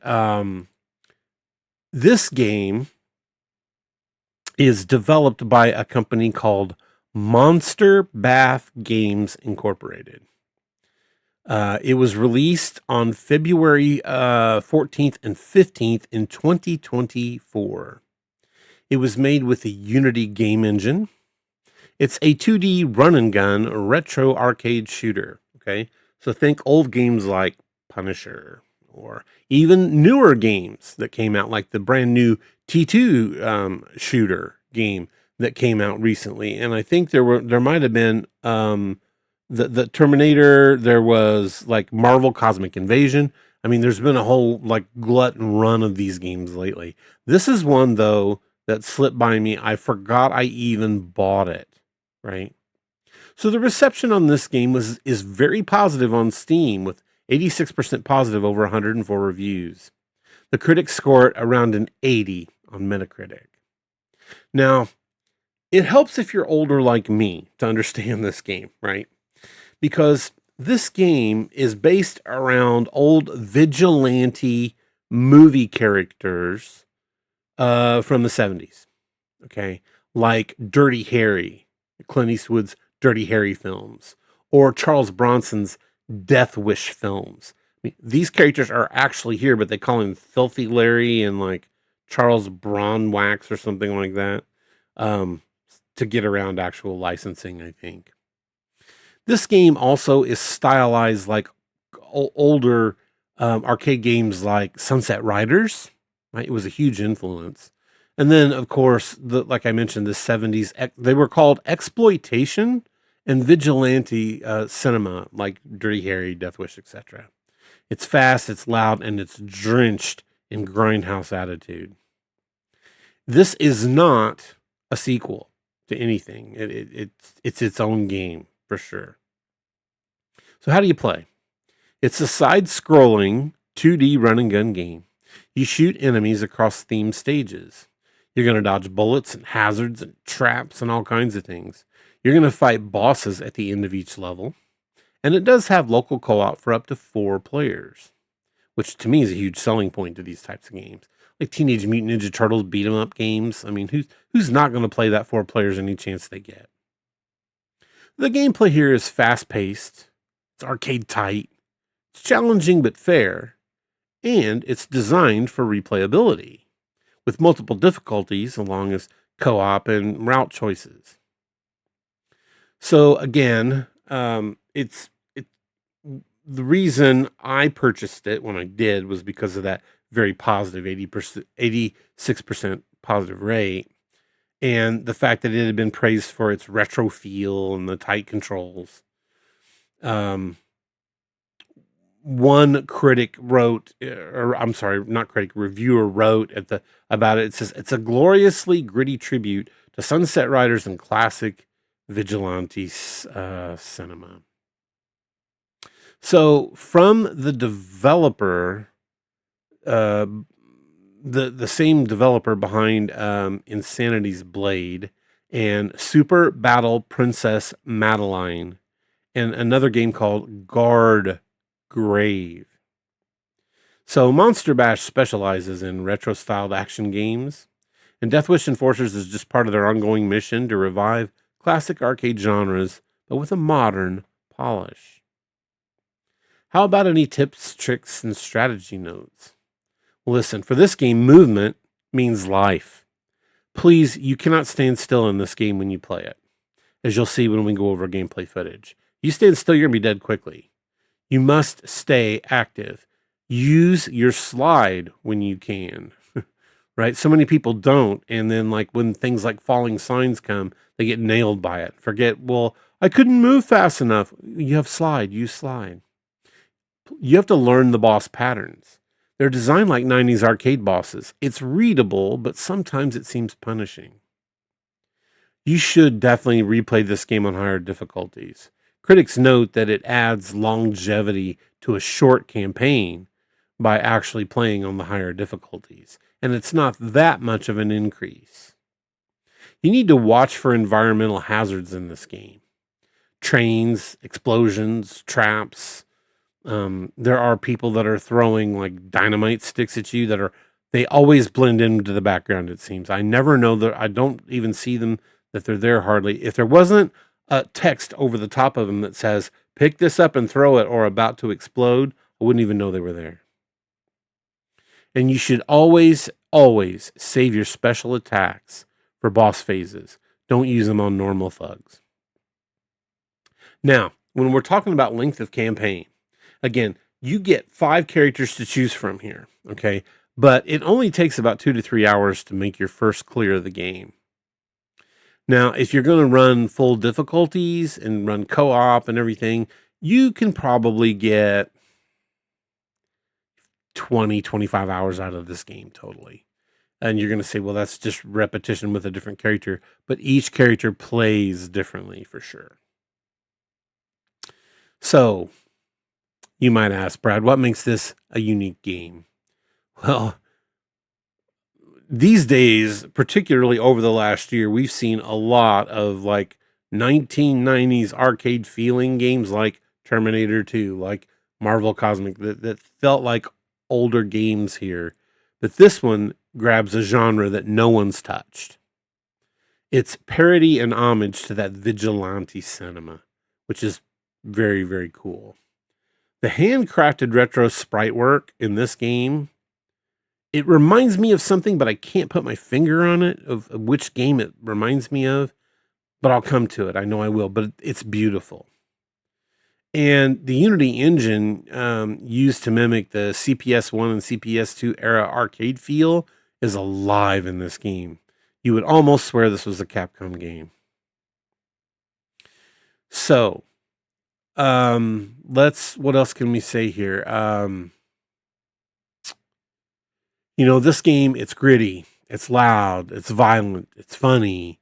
this game is developed by a company called Monster Bath Games Incorporated. It was released on February 14th and 15th in 2024. It was made with the Unity game engine. It's a 2D run and gun retro arcade shooter. Okay, so think old games like Punisher, or even newer games that came out, like the brand new T2 shooter game that came out recently. And I think there might have been the Terminator. There was like Marvel Cosmic Invasion. I mean, there's been a whole like glut and run of these games lately. This is one though that slipped by me. I forgot I even bought it, right? So the reception on this game is very positive on Steam with 86% positive over 104 reviews. The critics score it around an 80 on Metacritic. Now, it helps if you're older like me to understand this game, right? Because this game is based around old vigilante movie characters from the 70s, okay? Like Dirty Harry, Clint Eastwood's Dirty Harry films, or Charles Bronson's Deathwish films. I mean, these characters are actually here, but they call him Filthy Larry and like Charles Braunwax or something like that, um, to get around actual licensing, I think. This game also is stylized like older arcade games like Sunset Riders. Right, it was a huge influence. And then, of course, like I mentioned, the '70s they were called exploitation and vigilante cinema, like Dirty Harry, Deathwish, etc. It's fast, it's loud, and it's drenched in grindhouse attitude. This is not a sequel to anything. It's its own game for sure. So how do you play? It's a side-scrolling 2D run and gun game. You shoot enemies across themed stages. You're going to dodge bullets and hazards and traps and all kinds of things. You're going to fight bosses at the end of each level. And it does have local co-op for up to 4 players, which to me is a huge selling point to these types of games. Like Teenage Mutant Ninja Turtles beat 'em up games. I mean, who's not going to play that 4 players any chance they get? The gameplay here is fast-paced. It's arcade tight. It's challenging but fair. And it's designed for replayability with multiple difficulties along as co-op and route choices. So again, the reason I purchased it when I did was because of that very positive 80%, 86% positive rate, and the fact that it had been praised for its retro feel and the tight controls. One critic wrote, or I'm sorry, not critic, reviewer wrote about it. It says it's a gloriously gritty tribute to Sunset Riders and classic vigilante cinema. So from the developer, uh, the same developer behind Insanity's Blade and Super Battle Princess Madeline, and another game called Guard Grave. So Monster Bash specializes in retro-styled action games, and Deathwish Enforcers is just part of their ongoing mission to revive classic arcade genres, but with a modern polish. How about any tips, tricks, and strategy notes? Listen, for this game, movement means life. Please, you cannot stand still in this game when you play it, as you'll see when we go over gameplay footage. You stand still, you're going to be dead quickly. You must stay active. Use your slide when you can, right? So many people don't. And then like when things like falling signs come, they get nailed by it. Forget, well, I couldn't move fast enough. You have slide, use slide. You have to learn the boss patterns. They're designed like 90s arcade bosses. It's readable, but sometimes it seems punishing. You should definitely replay this game on higher difficulties. Critics note that it adds longevity to a short campaign by actually playing on the higher difficulties, and it's not that much of an increase. You need to watch for environmental hazards in this game. Trains, explosions, traps. There are people that are throwing like dynamite sticks at you they always blend into the background, it seems. I never know that, I don't even see them, that they're there hardly. If there wasn't a text over the top of them that says, pick this up and throw it or about to explode, I wouldn't even know they were there. And you should always, always save your special attacks for boss phases. Don't use them on normal thugs. Now, when we're talking about length of campaign, again, you get 5 characters to choose from here, okay? But it only takes about 2 to 3 hours to make your first clear of the game. Now, if you're going to run full difficulties and run co-op and everything, you can probably get 20, 25 hours out of this game totally. And you're going to say, well, that's just repetition with a different character. But each character plays differently for sure. So you might ask, Brad, what makes this a unique game? Well, these days, particularly over the last year, we've seen a lot of like 1990s arcade feeling games like Terminator 2, like Marvel Cosmic, that felt like older games here. But this one grabs a genre that no one's touched. It's parody and homage to that vigilante cinema, which is very, very cool. The handcrafted retro sprite work in this game, it reminds me of something, but I can't put my finger on it, of which game it reminds me of, but I'll come to it. I know I will, but it's beautiful. And the Unity engine used to mimic the CPS1 and CPS2 era arcade feel is alive in this game. You would almost swear this was a Capcom game. So, what else can we say here? This game, it's gritty, it's loud, it's violent, it's funny.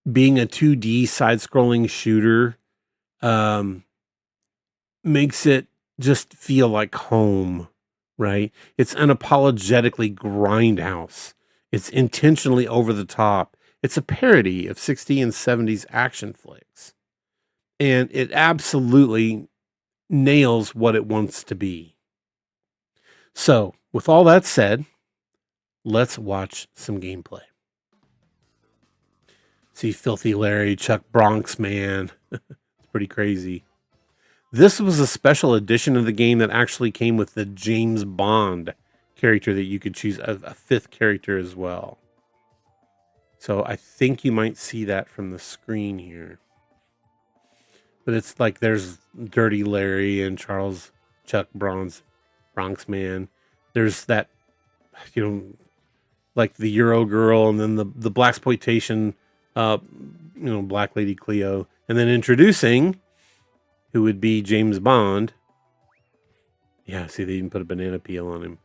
Being a 2D side-scrolling shooter makes it just feel like home, right? It's unapologetically grindhouse. It's intentionally over the top. It's a parody of 60s and 70s action flicks. And it absolutely nails what it wants to be. So, with all that said, let's watch some gameplay. See Filthy Larry, Chuck Bronx, man. It's pretty crazy. This was a special edition of the game that actually came with the James Bond character that you could choose, a fifth character as well. So I think you might see that from the screen here. But it's like there's Dirty Larry and Chuck Bronx man. There's that, like the Euro girl, and then the blaxploitation, Black Lady Cleo, and then introducing who would be James Bond. Yeah, see, they even put a banana peel on him.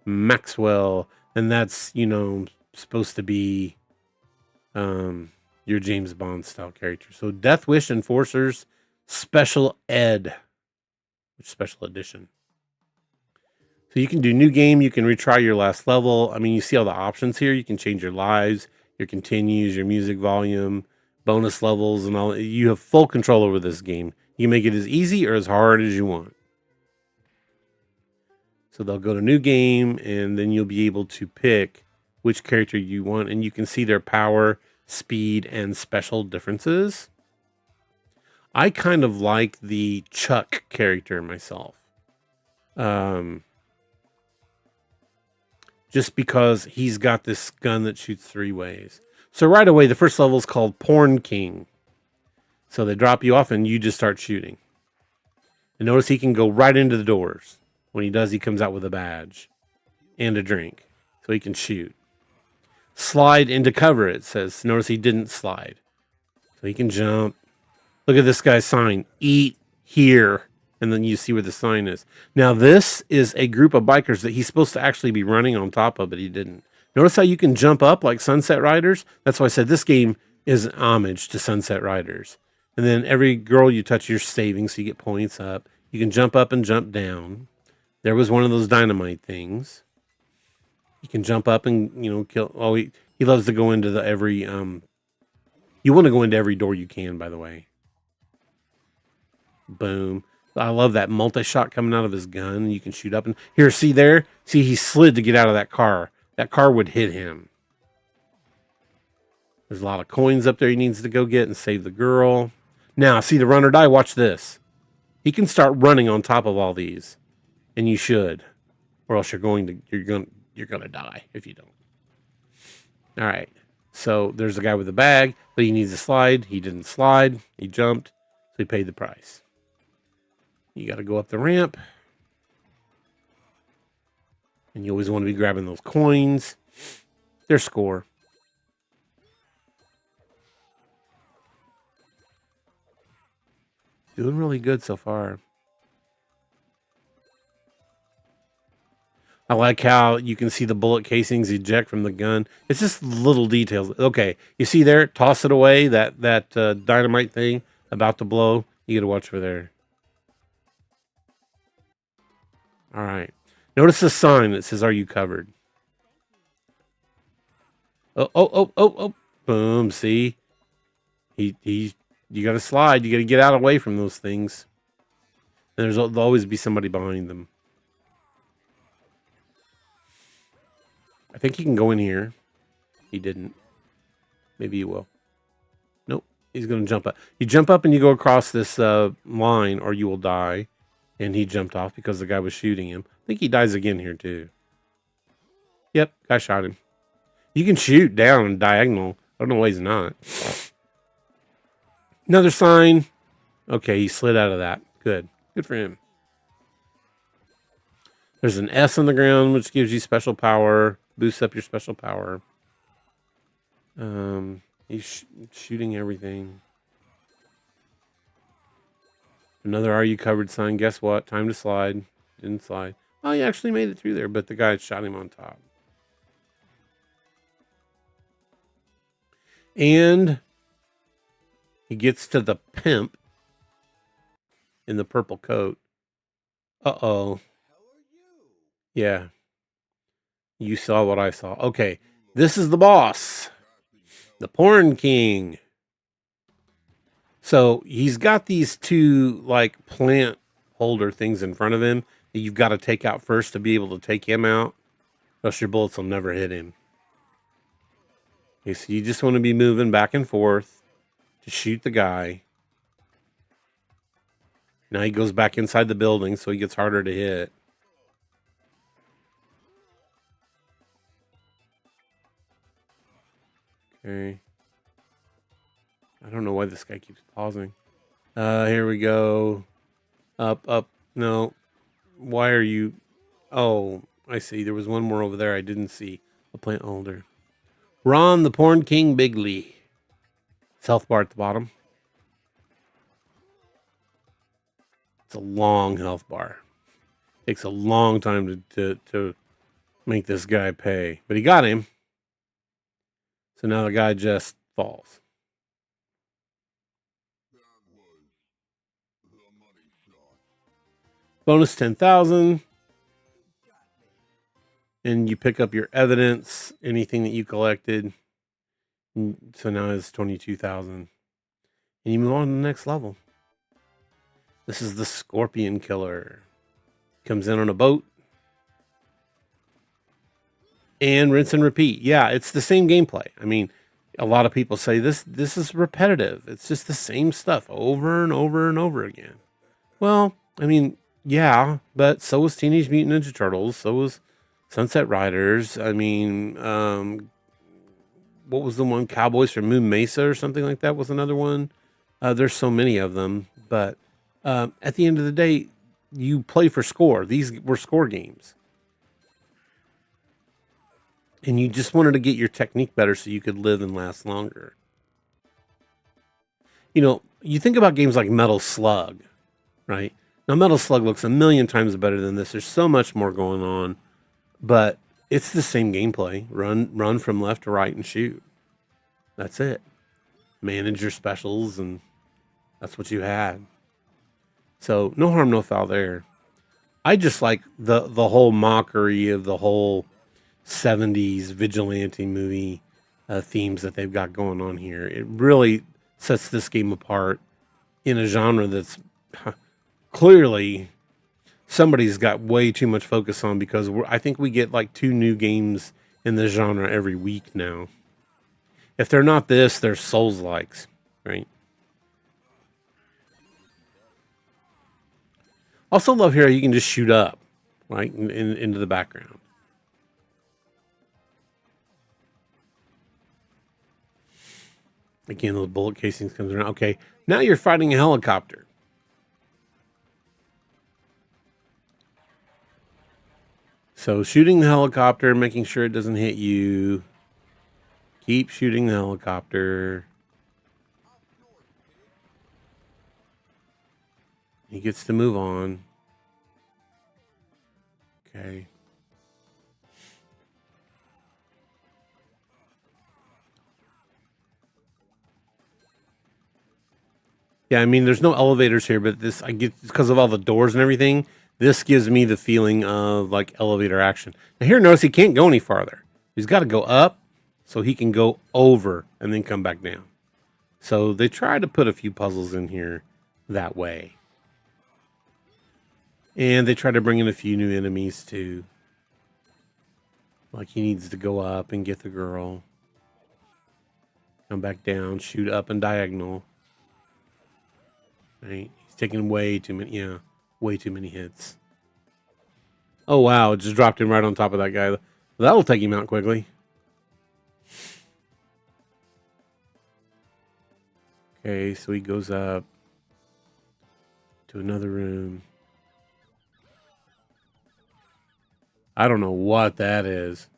Maxwell, and that's supposed to be your James Bond style character. So Deathwish Enforcers Special Ed, which special edition. So you can do new game, you can retry your last level. I mean, you see all the options here. You can change your lives, your continues, your music volume, bonus levels, and all. You have full control over this game. You can make it as easy or as hard as you want. So they'll go to new game, and then you'll be able to pick which character you want, and you can see their power, speed, and special differences. I kind of like the Chuck character myself. Just because he's got this gun that shoots 3 ways. So right away, the first level is called Porn King. So they drop you off and you just start shooting. And notice he can go right into the doors. When he does, he comes out with a badge and a drink. So he can shoot. Slide into cover, it says. Notice he didn't slide. So he can jump. Look at this guy's sign. Eat here. And then you see where the sign is. Now, this is a group of bikers that he's supposed to actually be running on top of, but he didn't. Notice how you can jump up like Sunset Riders? That's why I said this game is an homage to Sunset Riders. And then every girl you touch, you're saving, so you get points up. You can jump up and jump down. There was one of those dynamite things. You can jump up and, kill. Oh, he loves to go into every... You want to go into every door you can, by the way. Boom. I love that multi-shot coming out of his gun. You can shoot up and here, see there? See, he slid to get out of that car. That car would hit him. There's a lot of coins up there he needs to go get and save the girl. Now, see the run or die? Watch this. He can start running on top of all these. And you should. Or else you're going to die if you don't. All right. So there's a guy with a bag, but he needs to slide. He didn't slide. He jumped. So he paid the price. You got to go up the ramp. And you always want to be grabbing those coins. Their score. Doing really good so far. I like how you can see the bullet casings eject from the gun. It's just little details. Okay, you see there, toss it away, that dynamite thing about to blow. You got to watch for there. All right. Notice the sign that says, "Are you covered?" Oh, oh, oh, oh, oh. Boom. See? He you got to slide. You got to get out away from those things. And there'll always be somebody behind them. I think he can go in here. He didn't. Maybe he will. Nope. He's going to jump up. You jump up and you go across this line or you will die. And he jumped off because the guy was shooting him. I think he dies again here too. Yep. Guy shot him. You can shoot down diagonal. I don't know why he's not. Another sign. Okay, he slid out of that. Good. Good for him. There's an S on the ground, which gives you special power. Boosts up your special power. He's shooting everything. Another "Are you covered?" sign. Guess what? Time to slide. Didn't slide. Oh, he actually made it through there, but the guy shot him on top. And he gets to the pimp in the purple coat. Uh-oh. Yeah. You saw what I saw. Okay. This is the boss. The Porn King. So he's got these two like plant holder things in front of him that you've got to take out first to be able to take him out. Else your bullets will never hit him. Okay, so you just want to be moving back and forth to shoot the guy. Now he goes back inside the building, so he gets harder to hit. Okay. I don't know why this guy keeps pausing. Here we go. Up, up. No. Why are you... Oh, I see. There was one more over there I didn't see. A plant holder. Ron the Porn King Bigley. Health bar at the bottom. It's a long health bar. Takes a long time to make this guy pay. But he got him. So now the guy just falls. Bonus 10,000. And you pick up your evidence, anything that you collected. So now it's 22,000. And you move on to the next level. This is the Scorpion Killer. Comes in on a boat. And rinse and repeat. Yeah, it's the same gameplay. I mean, a lot of people say this is repetitive. It's just the same stuff over and over and over again. Well, I mean, yeah, but so was Teenage Mutant Ninja Turtles. So was Sunset Riders. I mean, what was the one? Cowboys from Moon Mesa or something like that was another one. There's so many of them. But at the end of the day, you play for score. These were score games. And you just wanted to get your technique better so you could live and last longer. You know, you think about games like Metal Slug, right? Now, Metal Slug looks a million times better than this. There's so much more going on. But it's the same gameplay. Run from left to right and shoot. That's it. Manage your specials, and that's what you had. So, no harm, no foul there. I just like the whole mockery of the whole 70s vigilante movie themes that they've got going on here. It really sets this game apart in a genre that's clearly somebody's got way too much focus on, because I think we get like 2 new games in the genre every week now. If they're not this, they're Souls-likes, right? Also love here you can just shoot up, right, into the background. Again, those bullet casings comes around. Okay, now you're fighting a helicopter. So shooting the helicopter, making sure it doesn't hit you. Keep shooting the helicopter. He gets to move on. Okay. Yeah, I mean, there's no elevators here, but this I get because of all the doors and everything. This gives me the feeling of like elevator action. Now here, notice he can't go any farther. He's got to go up so he can go over and then come back down. So they try to put a few puzzles in here that way. And they try to bring in a few new enemies too. Like he needs to go up and get the girl. Come back down, shoot up and diagonal. Right? He's taking way too many, way too many hits. Oh wow, it just dropped him right on top of that guy. That'll take him out quickly. Okay, so he goes up to another room. I don't know what that is.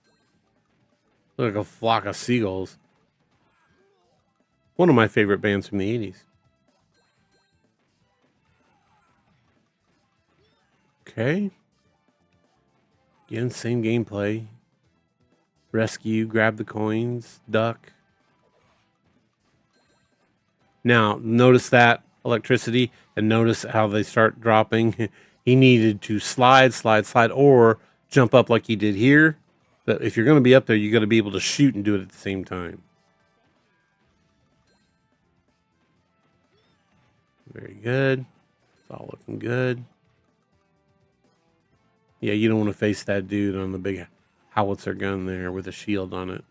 Look like a flock of seagulls. One of my favorite bands from the 80s. Okay. Again, same gameplay. Rescue, grab the coins, duck. Now, notice that electricity and notice how they start dropping. He needed to slide, or jump up like he did here. But if you're going to be up there, you got to be able to shoot and do it at the same time. Very good. It's all looking good. Yeah, you don't want to face that dude on the big howitzer gun there with a shield on it.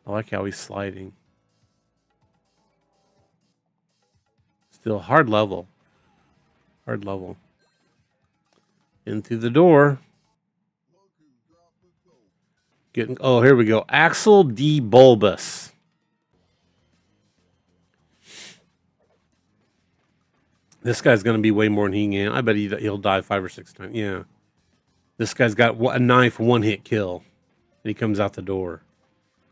I like how he's sliding. Still hard level. Hard level. In through the door. Getting, oh, here we go. Axel D. Bulbous. This guy's going to be way more than he can. I bet he'll die 5 or 6 times. Yeah. This guy's got a knife, one-hit kill. And he comes out the door.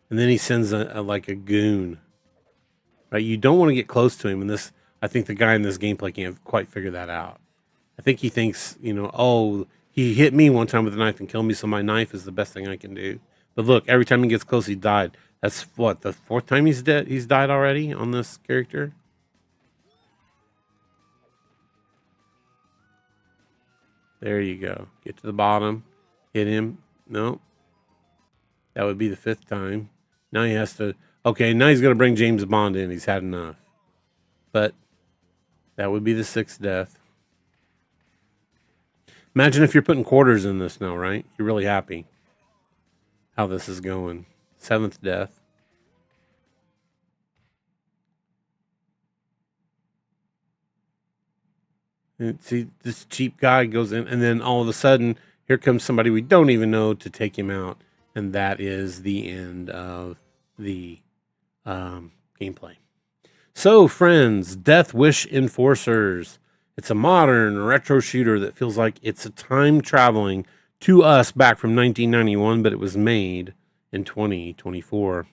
And then he sends like a goon. Right? You don't want to get close to him. And this, I think the guy in this gameplay can't quite figure that out. I think he thinks, oh, he hit me one time with a knife and killed me, so my knife is the best thing I can do. But look, every time he gets close, he died. That's what, the 4th time he's dead? He's died already on this character? There you go. Get to the bottom. Hit him. No. That would be the 5th time. Now he has to... Okay, now he's going to bring James Bond in. He's had enough. But that would be the 6th death. Imagine if you're putting quarters in this now, right? You're really happy how this is going. 7th death. And see, this cheap guy goes in, and then all of a sudden, here comes somebody we don't even know to take him out. And that is the end of the gameplay. So, friends, Deathwish Enforcers. It's a modern retro shooter that feels like it's a time traveling to us back from 1991, but it was made in 2024.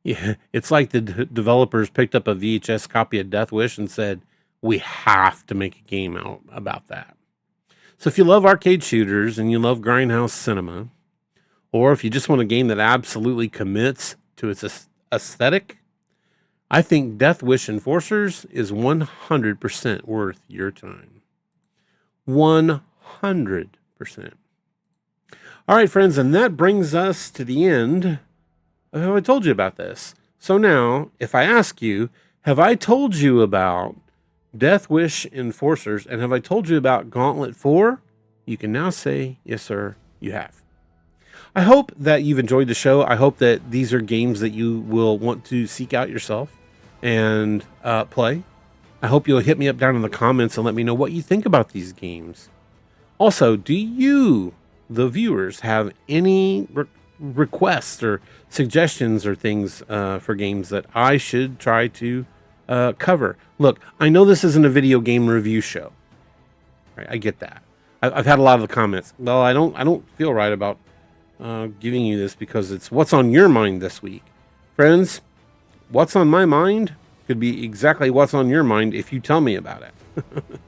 Yeah, it's like the developers picked up a VHS copy of Deathwish and said, we have to make a game out about that. So if you love arcade shooters and you love grindhouse cinema, or if you just want a game that absolutely commits to its aesthetic, I think Deathwish Enforcers is 100% worth your time. 100%. All right, friends, and that brings us to the end of how I told you about this. So now, if I ask you, have I told you about Deathwish Enforcers, and have I told you about Gauntlet 4? You can now say, yes, sir, you have. I hope that you've enjoyed the show. I hope that these are games that you will want to seek out yourself and play. I hope you'll hit me up down in the comments and let me know what you think about these games. Also, do you, the viewers, have any requests or suggestions or things for games that I should try to cover? Look, I know this isn't a video game review show. Right, I get that. I've had a lot of the comments. Well, I don't feel right about giving you this because it's what's on your mind this week. Friends, what's on my mind could be exactly what's on your mind if you tell me about it.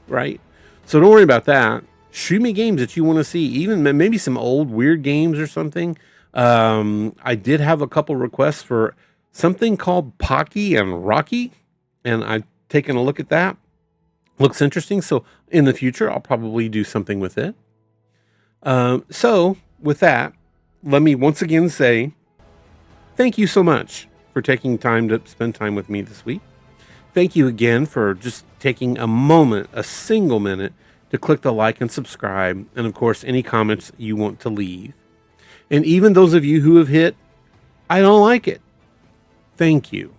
Right? So don't worry about that. Shoot me games that you want to see, even maybe some old weird games or something. I did have a couple requests for something called Pocky and Rocky, and I've taken a look at that. Looks interesting. So in the future, I'll probably do something with it. So with that, let me once again say thank you so much for taking time to spend time with me this week. Thank you again for just taking a moment, a single minute, to click the like and subscribe, and of course, any comments you want to leave. And even those of you who have hit, I don't like it. Thank you.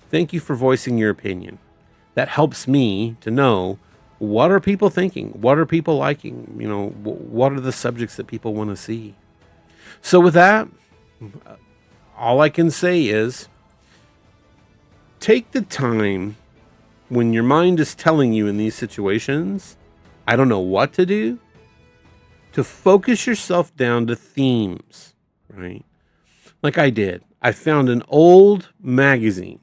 Thank you for voicing your opinion. That helps me to know, what are people thinking? What are people liking? You know, what are the subjects that people want to see? So with that, all I can say is take the time when your mind is telling you in these situations, I don't know what to do, to focus yourself down to themes, right? Like I did. I found an old magazine,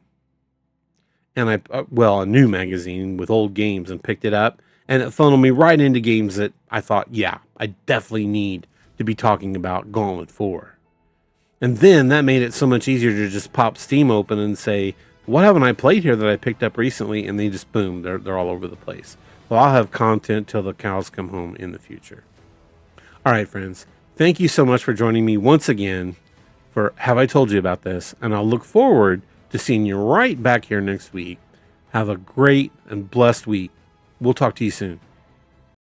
and a new magazine with old games, and picked it up, and it funneled me right into games that I thought, yeah, I definitely need to be talking about Gauntlet 4. And then that made it so much easier to just pop Steam open and say, what haven't I played here that I picked up recently? And they just, boom, they're all over the place. Well, I'll have content till the cows come home in the future. All right, friends, thank you so much for joining me once again for Have I Told You About This? And I'll look forward to seeing you right back here next week. Have a great and blessed week. We'll talk to you soon.